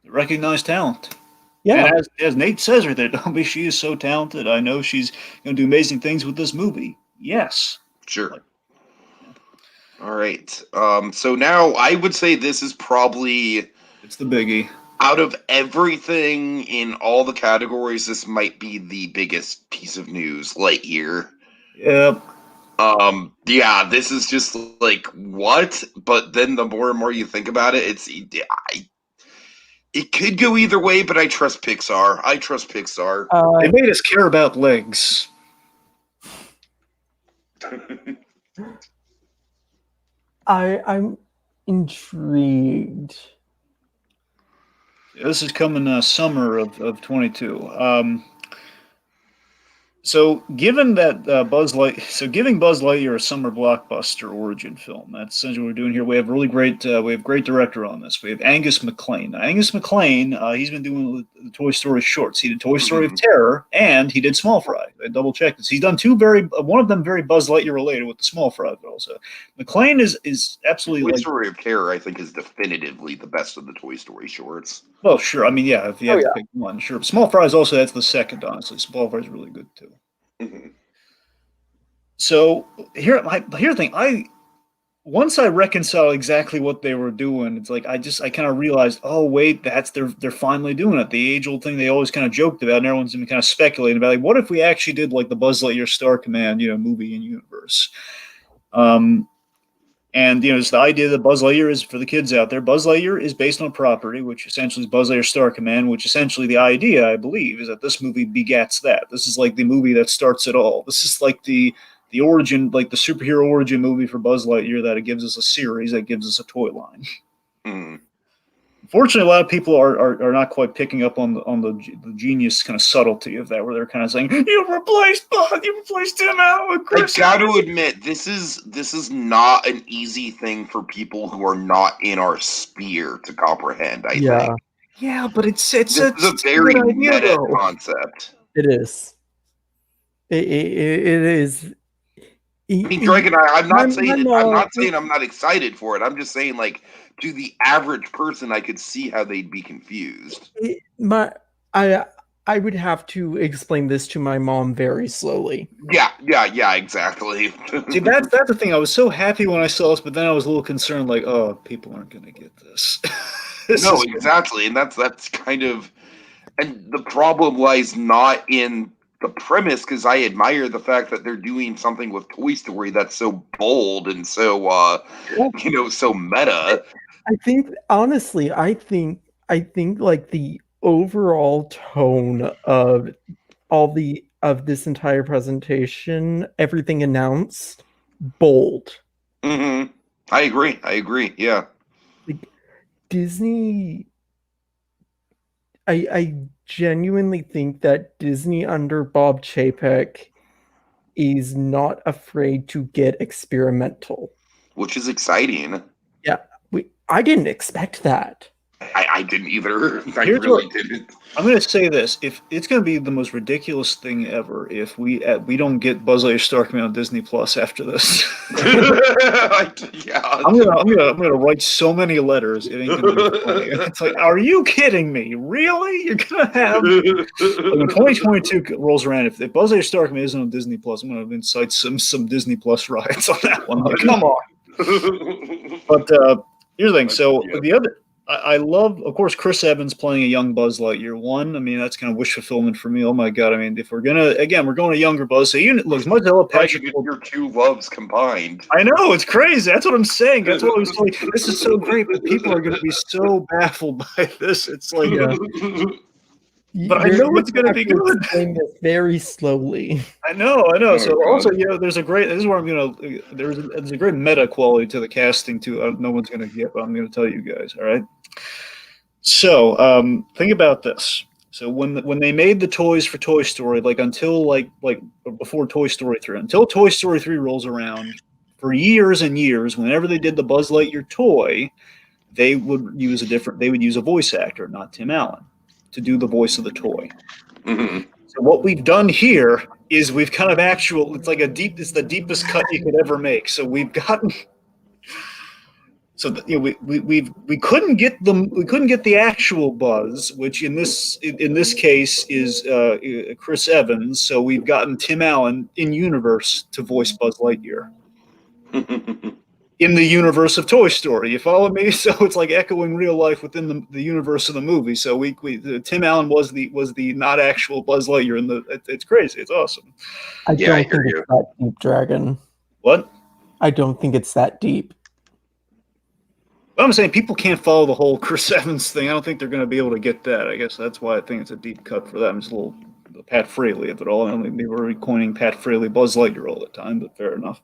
Recognized talent. Yeah. And as Nate says right there, Domishi is so talented. I know she's going to do amazing things with this movie. Yes. Sure. All right. So now I would say this is probably... It's the biggie. Out of everything in all the categories, this might be the biggest piece of news, Lightyear. Yep. Yeah, this is just like, what? But then the more and more you think about it, it could go either way, but I trust Pixar. They made us care about legs. I'm intrigued. This is coming summer of 22. So given that giving Buzz Lightyear a summer blockbuster origin film, that's essentially what we're doing here. We have great director on this. We have Angus MacLane. Now, Angus MacLane, he's been doing the Toy Story shorts. He did Toy Story of Terror, and he did Small Fry. I double checked this. He's done one of them very Buzz Lightyear related with the Small Fry, but also MacLane is absolutely Toy Story of Terror. I think is definitively the best of the Toy Story shorts. Well, sure. I mean, yeah, if you have to pick one, sure. But Small Fry is also that's the second, honestly. Small Fry is really good too. Mm-hmm. So here's the thing. Once I reconcile exactly what they were doing, it's like I kind of realized, oh wait, they're finally doing it. The age-old thing they always kind of joked about, and everyone's been kind of speculating about, like, what if we actually did like the Buzz Lightyear Star Command, movie and universe. And it's the idea that Buzz Lightyear is, for the kids out there, Buzz Lightyear is based on a property, which essentially is Buzz Lightyear Star Command, which essentially the idea, I believe, is that this movie begats that. This is like the movie that starts it all. This is like the origin, like the superhero origin movie for Buzz Lightyear, that it gives us a series, that gives us a toy line. Mm. Unfortunately, a lot of people are not quite picking up on the genius kind of subtlety of that, where they're kind of saying, "You replaced Tim Allen with Chris." I got to admit, this is not an easy thing for people who are not in our sphere to comprehend. I think. Yeah, but it's a very meta concept. It is. It is. I mean, Greg and I'm not saying I'm not excited for it. I'm just saying, like, to the average person, I could see how they'd be confused. I would have to explain this to my mom very slowly. Yeah, exactly. See, that's the thing. I was so happy when I saw this, but then I was a little concerned, like, oh, people aren't going to get this. No, exactly, and that's kind of, and the problem lies not in the premise, because I admire the fact that they're doing something with Toy Story that's so bold and so so meta. I think honestly, I think like the overall tone of this entire presentation, everything announced, bold. Mm-hmm. I agree. Yeah. Like, Disney, I genuinely think that Disney under Bob Chapek is not afraid to get experimental, which is exciting. Yeah, I didn't expect that. I didn't either. I really didn't. I'm going to say this: if it's going to be the most ridiculous thing ever, if we don't get Buzz Lightyear Star Command on Disney Plus after this. Yeah. I'm gonna write so many letters. It ain't gonna be funny. It's like, are you kidding me? Really? You're gonna have when 2022 rolls around. If Buzz Lightyear Star Command isn't on Disney Plus, I'm gonna incite some Disney Plus riots on that one. Like, come on. But here's the thing. So I love, of course, Chris Evans playing a young Buzz Lightyear. One, I mean, that's kind of wish fulfillment for me. Oh my god! I mean, if we're we're going to younger Buzz. So look, as much as I love Patrick, your two loves combined. I know it's crazy. That's what I'm saying. That's what I was like. This is so great, but people are going to be so baffled by this. It's like, but I know it's going to be good. Explain this very slowly. I know. So also, there's a great. This is where I'm gonna. There's a great meta quality to the casting too. No one's going to get, but I'm going to tell you guys. All right. So think about this. So when they made the toys for Toy Story, until before Toy Story 3, until Toy Story 3 rolls around, for years and years, whenever they did the Buzz Lightyear toy, they would use a voice actor, not Tim Allen, to do the voice of the toy. Mm-hmm. So what we've done here is we've kind of it's the deepest cut you could ever make. So we've gotten. So we couldn't get the actual Buzz, which in this case is Chris Evans. So we've gotten Tim Allen in universe to voice Buzz Lightyear in the universe of Toy Story. You follow me? So it's like echoing real life within the universe of the movie. So Tim Allen was the not actual Buzz Lightyear. It's crazy. It's awesome. I don't think it's that deep, Dragon. What? I don't think it's that deep. I'm saying people can't follow the whole Chris Evans thing. I don't think they're going to be able to get that. I guess that's why I think it's a deep cut for them. It's a little Pat Fraley of it all. I don't think they were coining Pat Fraley Buzz Lightyear all the time, but fair enough.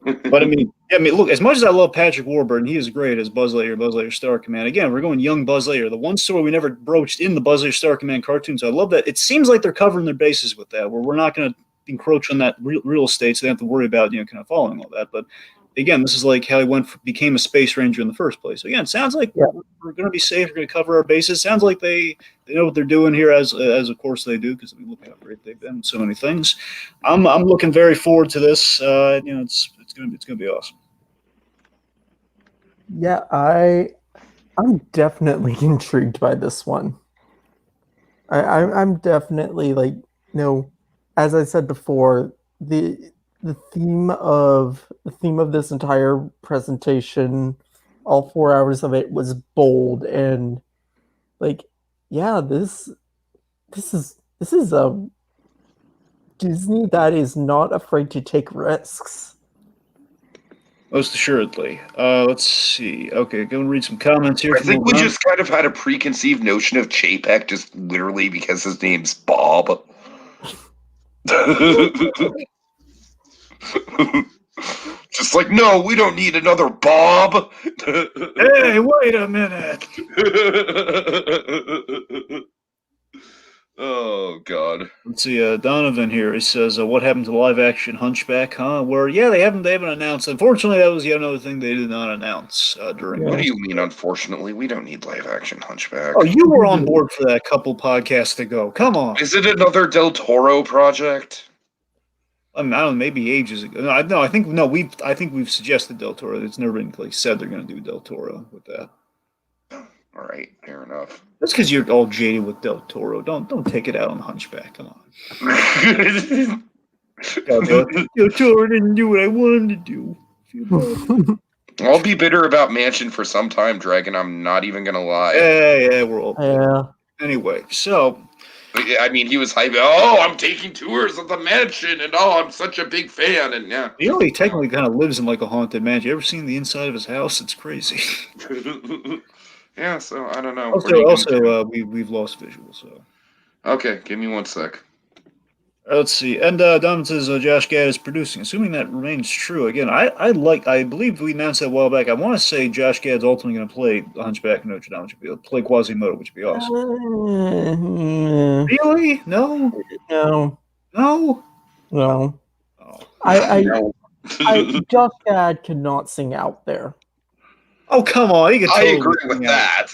But I mean, look, as much as I love Patrick Warburton, he is great as Buzz Lightyear Star Command. Again, we're going young Buzz Lightyear. The one story we never broached in the Buzz Lightyear Star Command cartoon, so I love that. It seems like they're covering their bases with that, where we're not going to encroach on that real estate, so they don't have to worry about kind of following all that. But again, this is like how he became a space ranger in the first place. So again, it sounds like we're going to be safe. We're going to cover our bases. Sounds like they know what they're doing here, as of course they do, because we look how great they've been in so many things. I'm looking very forward to this. It's going to be awesome. Yeah, I'm definitely intrigued by this one. I'm definitely as I said before, the theme of this entire presentation, all 4 hours of it, was bold and this is a Disney that is not afraid to take risks. Most assuredly. Let's see. Okay, go and read some comments here. I think we just kind of had a preconceived notion of Chapek just literally because his name's Bob. Just like, no, we don't need another Bob. Hey, wait a minute. Oh, God. Let's see, Donovan here, he says, what happened to live action Hunchback, huh? Where, they haven't announced. Unfortunately, that was another thing they did not announce during. What do you mean, unfortunately? We don't need live action Hunchback. Oh, you were on board for that a couple podcasts ago. Come on. Is it another Del Toro project? I don't know, maybe ages ago. I think we've suggested Del Toro. It's never been said they're going to do Del Toro with that. All right, fair enough. That's because you're all jaded with Del Toro. Don't take it out on Hunchback. Come on. Del Toro didn't do what I wanted to do. I'll be bitter about Mansion for some time, Dragon. I'm not even going to lie. Yeah, we're all. Yeah. Anyway, so. I mean, he was hyping, oh, I'm taking tours of the mansion, and oh, I'm such a big fan, and yeah. He technically kind of lives in a haunted mansion. You ever seen the inside of his house? It's crazy. Yeah, so I don't know. Also, we've lost visual, so. Okay, give me 1 sec. Let's see. And Don says Josh Gad is producing. Assuming that remains true, again, I believe we announced that a while back. I want to say Josh Gad's ultimately going to play the Hunchback of Notre Dame, which would be play Quasimodo, which would be awesome. Really? No. Oh. Josh Gad cannot sing out there. Oh, come on. I agree with that.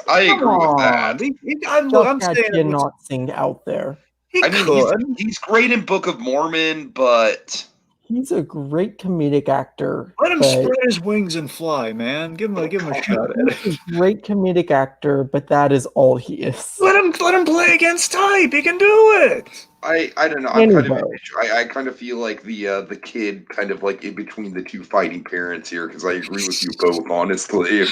Josh Gad cannot sing out there. He's great in Book of Mormon, but He's a great comedic actor. Let him spread his wings and fly, man. Give him a shot at He's it. a great comedic actor, but that is all he is. Let him play against type. He can do it. I don't know. I kind of feel like the kid kind of like in between the two fighting parents here, because I agree with you both, honestly.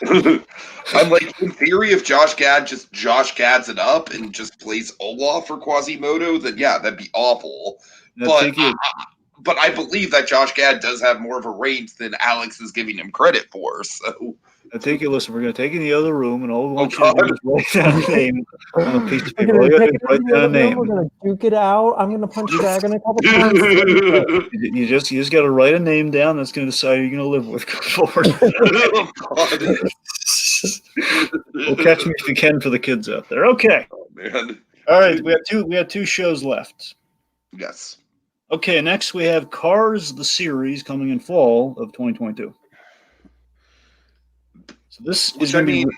I'm like, in theory, if Josh Gad's it up and just plays Olaf for Quasimodo, then yeah, that'd be awful. But I believe that Josh Gad does have more of a range than Alex is giving him credit for. So I take it. Listen, we're going to take you in the other room, and all we want you to do is write down a name on a piece of paper. All you got to do is write down a name. We're going to duke it out. I'm going to punch Dragon a couple times. You just got to write a name down. That's going to decide who you're going to live with going forward. Well, catch me if you can for the kids out there. Okay. Oh man. All right. We have two shows left. Yes. Okay. Next, we have Cars the series coming in fall of 2022. So this is I mean,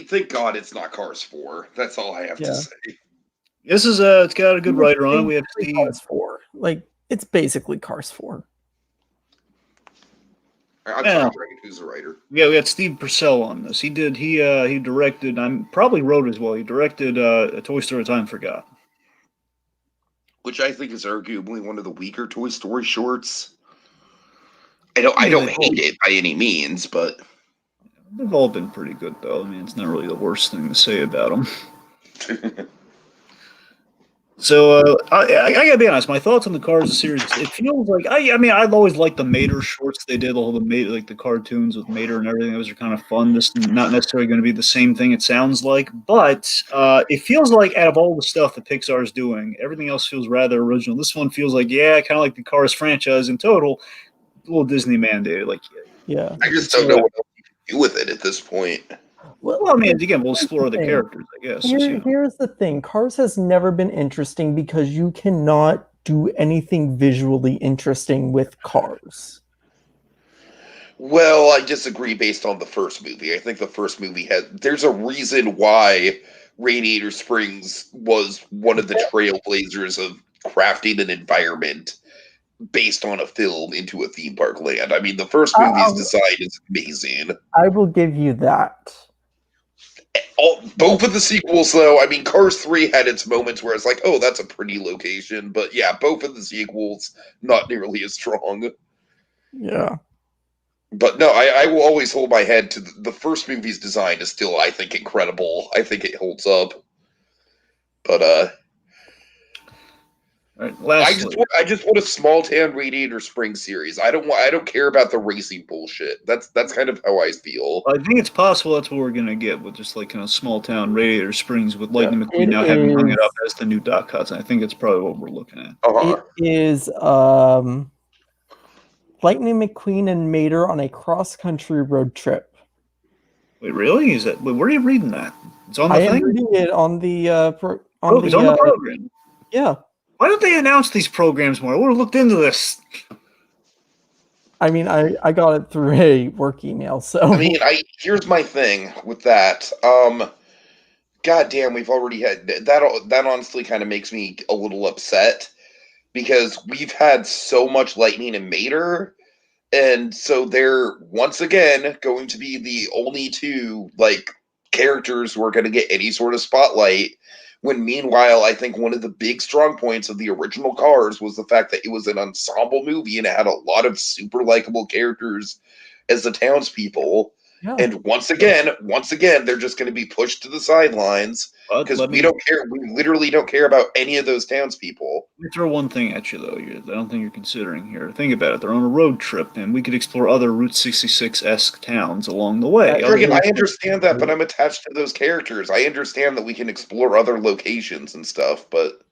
thank God it's not Cars 4. That's all I have to say. This is it's got a good writer on it. We have Cars 4. Like, it's basically Cars 4. I'm sorry, Dragon, who's the writer? Yeah, we got Steve Purcell on this. He directed. Probably wrote as well. He directed A Toy Story Time Forgot, which I think is arguably one of the weaker Toy Story shorts. I don't hate it by any means, but they've all been pretty good, though. I mean, it's not really the worst thing to say about them. So I gotta be honest. My thoughts on the Cars series. It feels like I've always liked the Mater shorts they did, all the Mater, like the cartoons with Mater and everything. Those are kind of fun. This is not necessarily going to be the same thing. It sounds like, but it feels like out of all the stuff that Pixar is doing, everything else feels rather original. This one feels like kind of like the Cars franchise in total, a little Disney mandated. Like I just don't know what else you can do with it at this point. Well, I mean, again, we'll explore the characters, I guess. Here's the thing. Cars has never been interesting because you cannot do anything visually interesting with Cars. Well, I disagree based on the first movie. I think the first movie there's a reason why Radiator Springs was one of the trailblazers of crafting an environment based on a film into a theme park land. I mean, the first movie's design is amazing. I will give you that. Both of the sequels, though, I mean, Cars 3 had its moments where it's like, oh, that's a pretty location. But yeah, both of the sequels, not nearly as strong. Yeah. But no, I will always hold my head to the first movie's design is still, I think, incredible. I think it holds up. But, I just want a small town Radiator Springs series. I don't care about the racing bullshit. That's kind of how I feel. I think it's possible that's what we're gonna get with just like small town Radiator Springs with Lightning McQueen now having hung it up as the new Doc Hudson. I think it's probably what we're looking at. Uh-huh. It is Lightning McQueen and Mater on a cross-country road trip. Wait, really? Where are you reading that? It's on the thing? I'm reading it on the it's on the program. Yeah. Why don't they announce these programs more? I would have looked into this. I mean, I got it through a work email, so... I mean, here's my thing with that. God damn, we've already had... That honestly kind of makes me a little upset, because we've had so much Lightning and Mater, and so they're, once again, going to be the only two, characters who are going to get any sort of spotlight. When meanwhile, I think one of the big strong points of the original Cars was the fact that it was an ensemble movie and it had a lot of super likable characters as the townspeople. Yeah. And once again, they're just going to be pushed to the sidelines because we don't care. We literally don't care about any of those townspeople. Let me throw one thing at you, though. I don't think you're considering here. Think about it. They're on a road trip, and we could explore other Route 66-esque towns along the way. I understand that, but I'm attached to those characters. I understand that we can explore other locations and stuff, but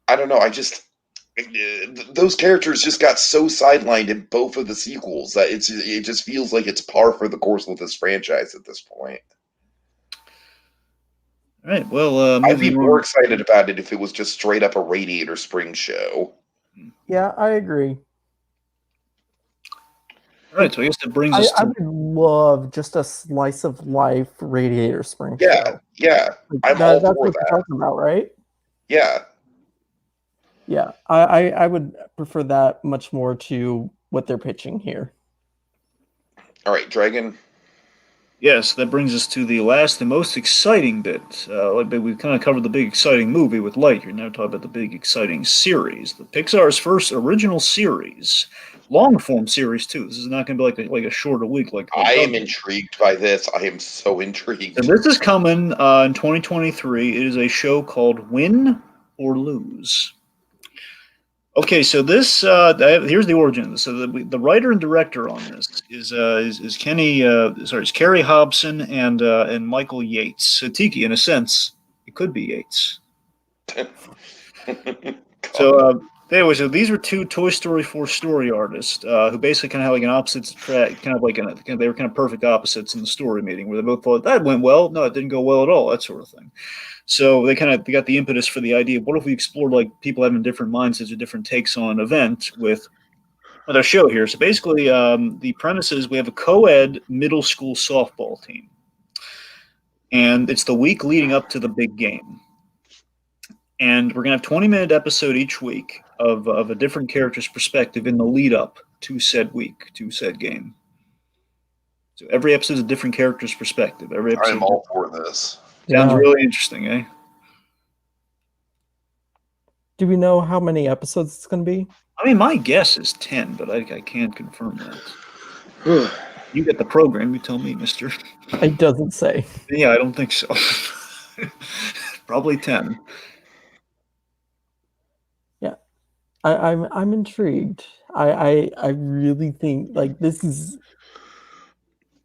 I don't know. Those characters just got so sidelined in both of the sequels that it just feels like it's par for the course with this franchise at this point. All right, well, I'd be more excited about it if it was just straight up a Radiator Springs show. Yeah, I agree. All right, so I guess that brings us to... I would love just a slice of life Radiator Springs show. Yeah. I'm all that's for what that. you're talking about, right? Yeah. Yeah, I would prefer that much more to what they're pitching here. All right, Dragon. Yes, that brings us to the last and most exciting bit. We've kind of covered the big exciting movie with Lightyear. Now talk about the big exciting series, the Pixar's first original series, long form series too. This is not going to be like a shorter week. I am intrigued by this. I am so intrigued. And this is coming in 2023. It is a show called Win or Lose. Okay, so this here's the origin. So the writer and director on this is Kenny. It's Kerry Hobson and Michael Yates. So Tiki, in a sense, it could be Yates. So anyway, so these were two Toy Story 4 story artists who basically kind of had like an opposites track, kind of like they were kind of perfect opposites in the story meeting, where they both thought that went well, no, it didn't go well at all, that sort of thing. So they got the impetus for the idea of what if we explored like people having different mindsets or different takes on an event with our show here. So basically, the premise is we have a co-ed middle school softball team, and it's the week leading up to the big game. And we're going to have 20-minute episode each week of a different character's perspective in the lead up to said week, to said game. So every episode is a different character's perspective. I'm all for this. Sounds really interesting, eh? Do we know how many episodes it's going to be? I mean, my guess is 10, but I can't confirm that. You get the program, you tell me, mister. It doesn't say. Yeah, I don't think so. Probably 10. Yeah. I'm intrigued. I really think like this is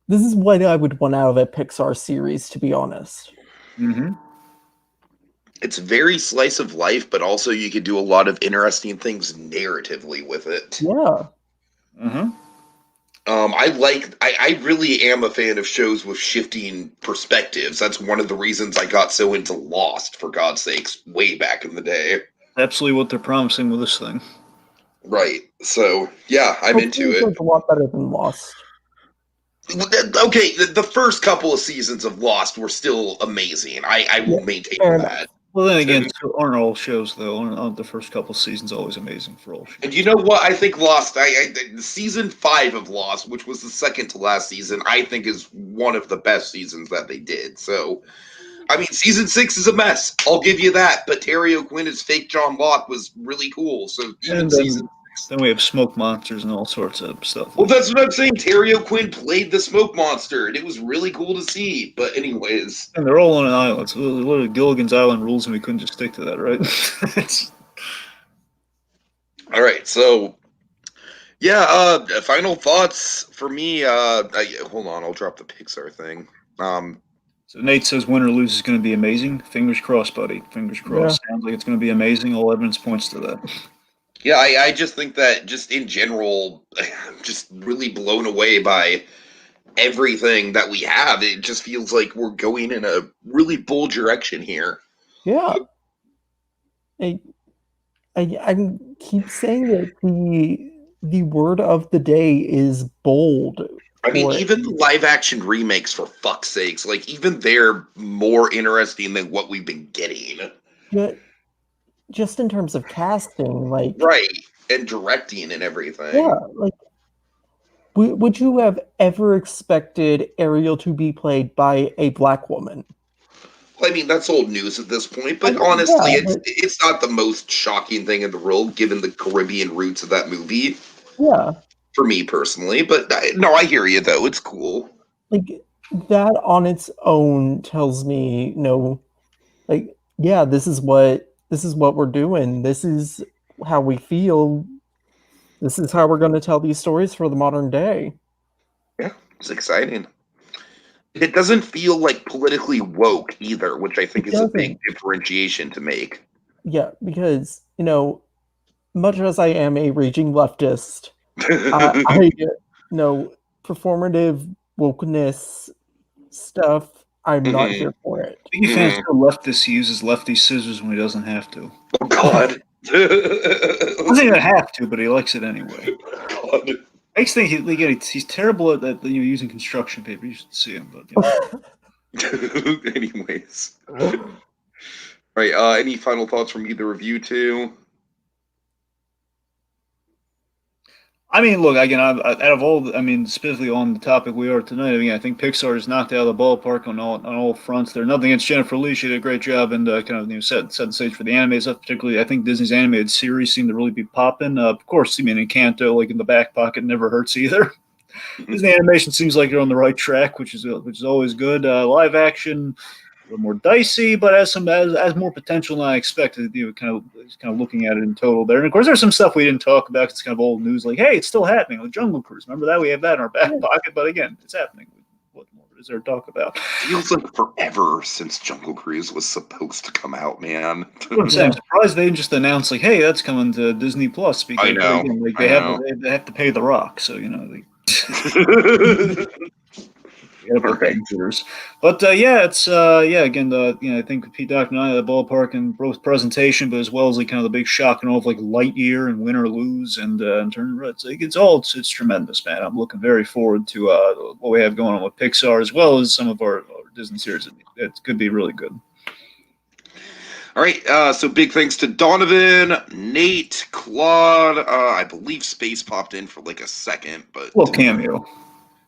what I would want out of a Pixar series, to be honest. Mm-hmm. It's very slice of life, but also you could do a lot of interesting things narratively with it. Yeah. Mm-hmm. I really am a fan of shows with shifting perspectives. That's one of the reasons I got so into Lost, for God's sakes, way back in the day. Absolutely what they're promising with this thing. Right. So, yeah, I'm into it. It's a lot better than Lost. Okay, the first couple of seasons of Lost were still amazing. I will maintain that. Well, then again, so aren't all shows, though? Aren't the first couple of seasons always amazing for all shows? And you know what? I think Lost, season 5 of Lost, which was the second to last season, I think is one of the best seasons that they did. So, I mean, season 6 is a mess. I'll give you that. But Terry O'Quinn as fake John Locke was really cool. So, even season 6. Then we have smoke monsters and all sorts of stuff. Well, that's what I'm saying. Terry O'Quinn played the smoke monster, and it was really cool to see. But anyways. And they're all on an island. So literally Gilligan's Island rules, and we couldn't just stick to that, right? All right, so, yeah, final thoughts for me. Hold on, I'll drop the Pixar thing. So Nate says win or lose is going to be amazing. Fingers crossed, buddy. Fingers crossed. Yeah. Sounds like it's going to be amazing. All evidence points to that. Yeah, I just think that just in general, I'm just really blown away by everything that we have. It just feels like we're going in a really bold direction here. Yeah. I keep saying that the word of the day is bold. I mean, even the live action remakes, for fuck's sakes, like even they're more interesting than what we've been getting. Yeah. Just in terms of casting, like right, and directing and everything. Yeah, like would you have ever expected Ariel to be played by a black woman? I mean, that's old news at this point, but honestly, it's not the most shocking thing in the world given the Caribbean roots of that movie. Yeah, for me personally, but no, I hear you though. It's cool. Like that on its own tells me, like, yeah, this is what we're doing. This is how we feel. This is how we're going to tell these stories for the modern day. Yeah, it's exciting. It doesn't feel like politically woke either, which I think is a big differentiation to make. Yeah, because, much as I am a raging leftist, I performative wokeness stuff, I'm not here for it. He fans the leftist uses lefty scissors when he doesn't have to. Oh, God. Doesn't even have to, but he likes it anyway. God. I just think he's terrible at using construction paper. You should see him, but anyways. All right. Any final thoughts from either of you two? I mean, look, again, out of all, I mean, specifically on the topic we are tonight, I mean, I think Pixar is knocked out of the ballpark on all fronts. There's nothing against Jennifer Lee; she did a great job and kind of set the stage for the anime stuff. Particularly, I think Disney's animated series seem to really be popping. Of course, I mean, Encanto, like in the back pocket, never hurts either. Disney animation seems like they're on the right track, which is always good. Live action, a little more dicey, but has more potential than I expected. Kind of looking at it in total there. And of course, there's some stuff we didn't talk about. It's kind of old news, like, hey, it's still happening. Like Jungle Cruise, remember that? We have that in our back pocket, but again, it's happening. What more is there to talk about? Feels like forever since Jungle Cruise was supposed to come out, man. I'm surprised they didn't just announce like, hey, that's coming to Disney Plus because I know. Again, like, they have to pay The Rock, so They But it's again I think Pete Doctor and I the ballpark and both presentation, but as well as like kind of the big shock and all of like Lightyear and Win or Lose and turn it's tremendous, man. I'm looking very forward to what we have going on with Pixar as well as some of our Disney series. It could be really good. All right, so big thanks to Donovan, Nate, Claude. I believe Space popped in for like a second, but little cameo.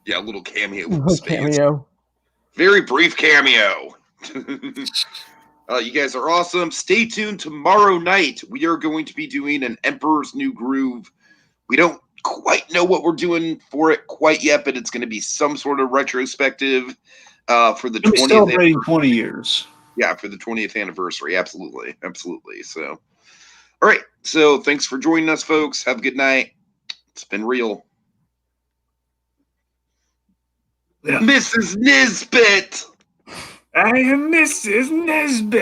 Yeah, a little cameo. Cameo. Very brief cameo. You guys are awesome. Stay tuned tomorrow night. We are going to be doing an Emperor's New Groove. We don't quite know what we're doing for it quite yet, but it's going to be some sort of retrospective for the 20th. Celebrating 20 years. Yeah, for the 20th anniversary. Absolutely. Absolutely. So, all right. So thanks for joining us, folks. Have a good night. It's been real. Yeah. Mrs. Nisbet! I am Mrs. Nisbet!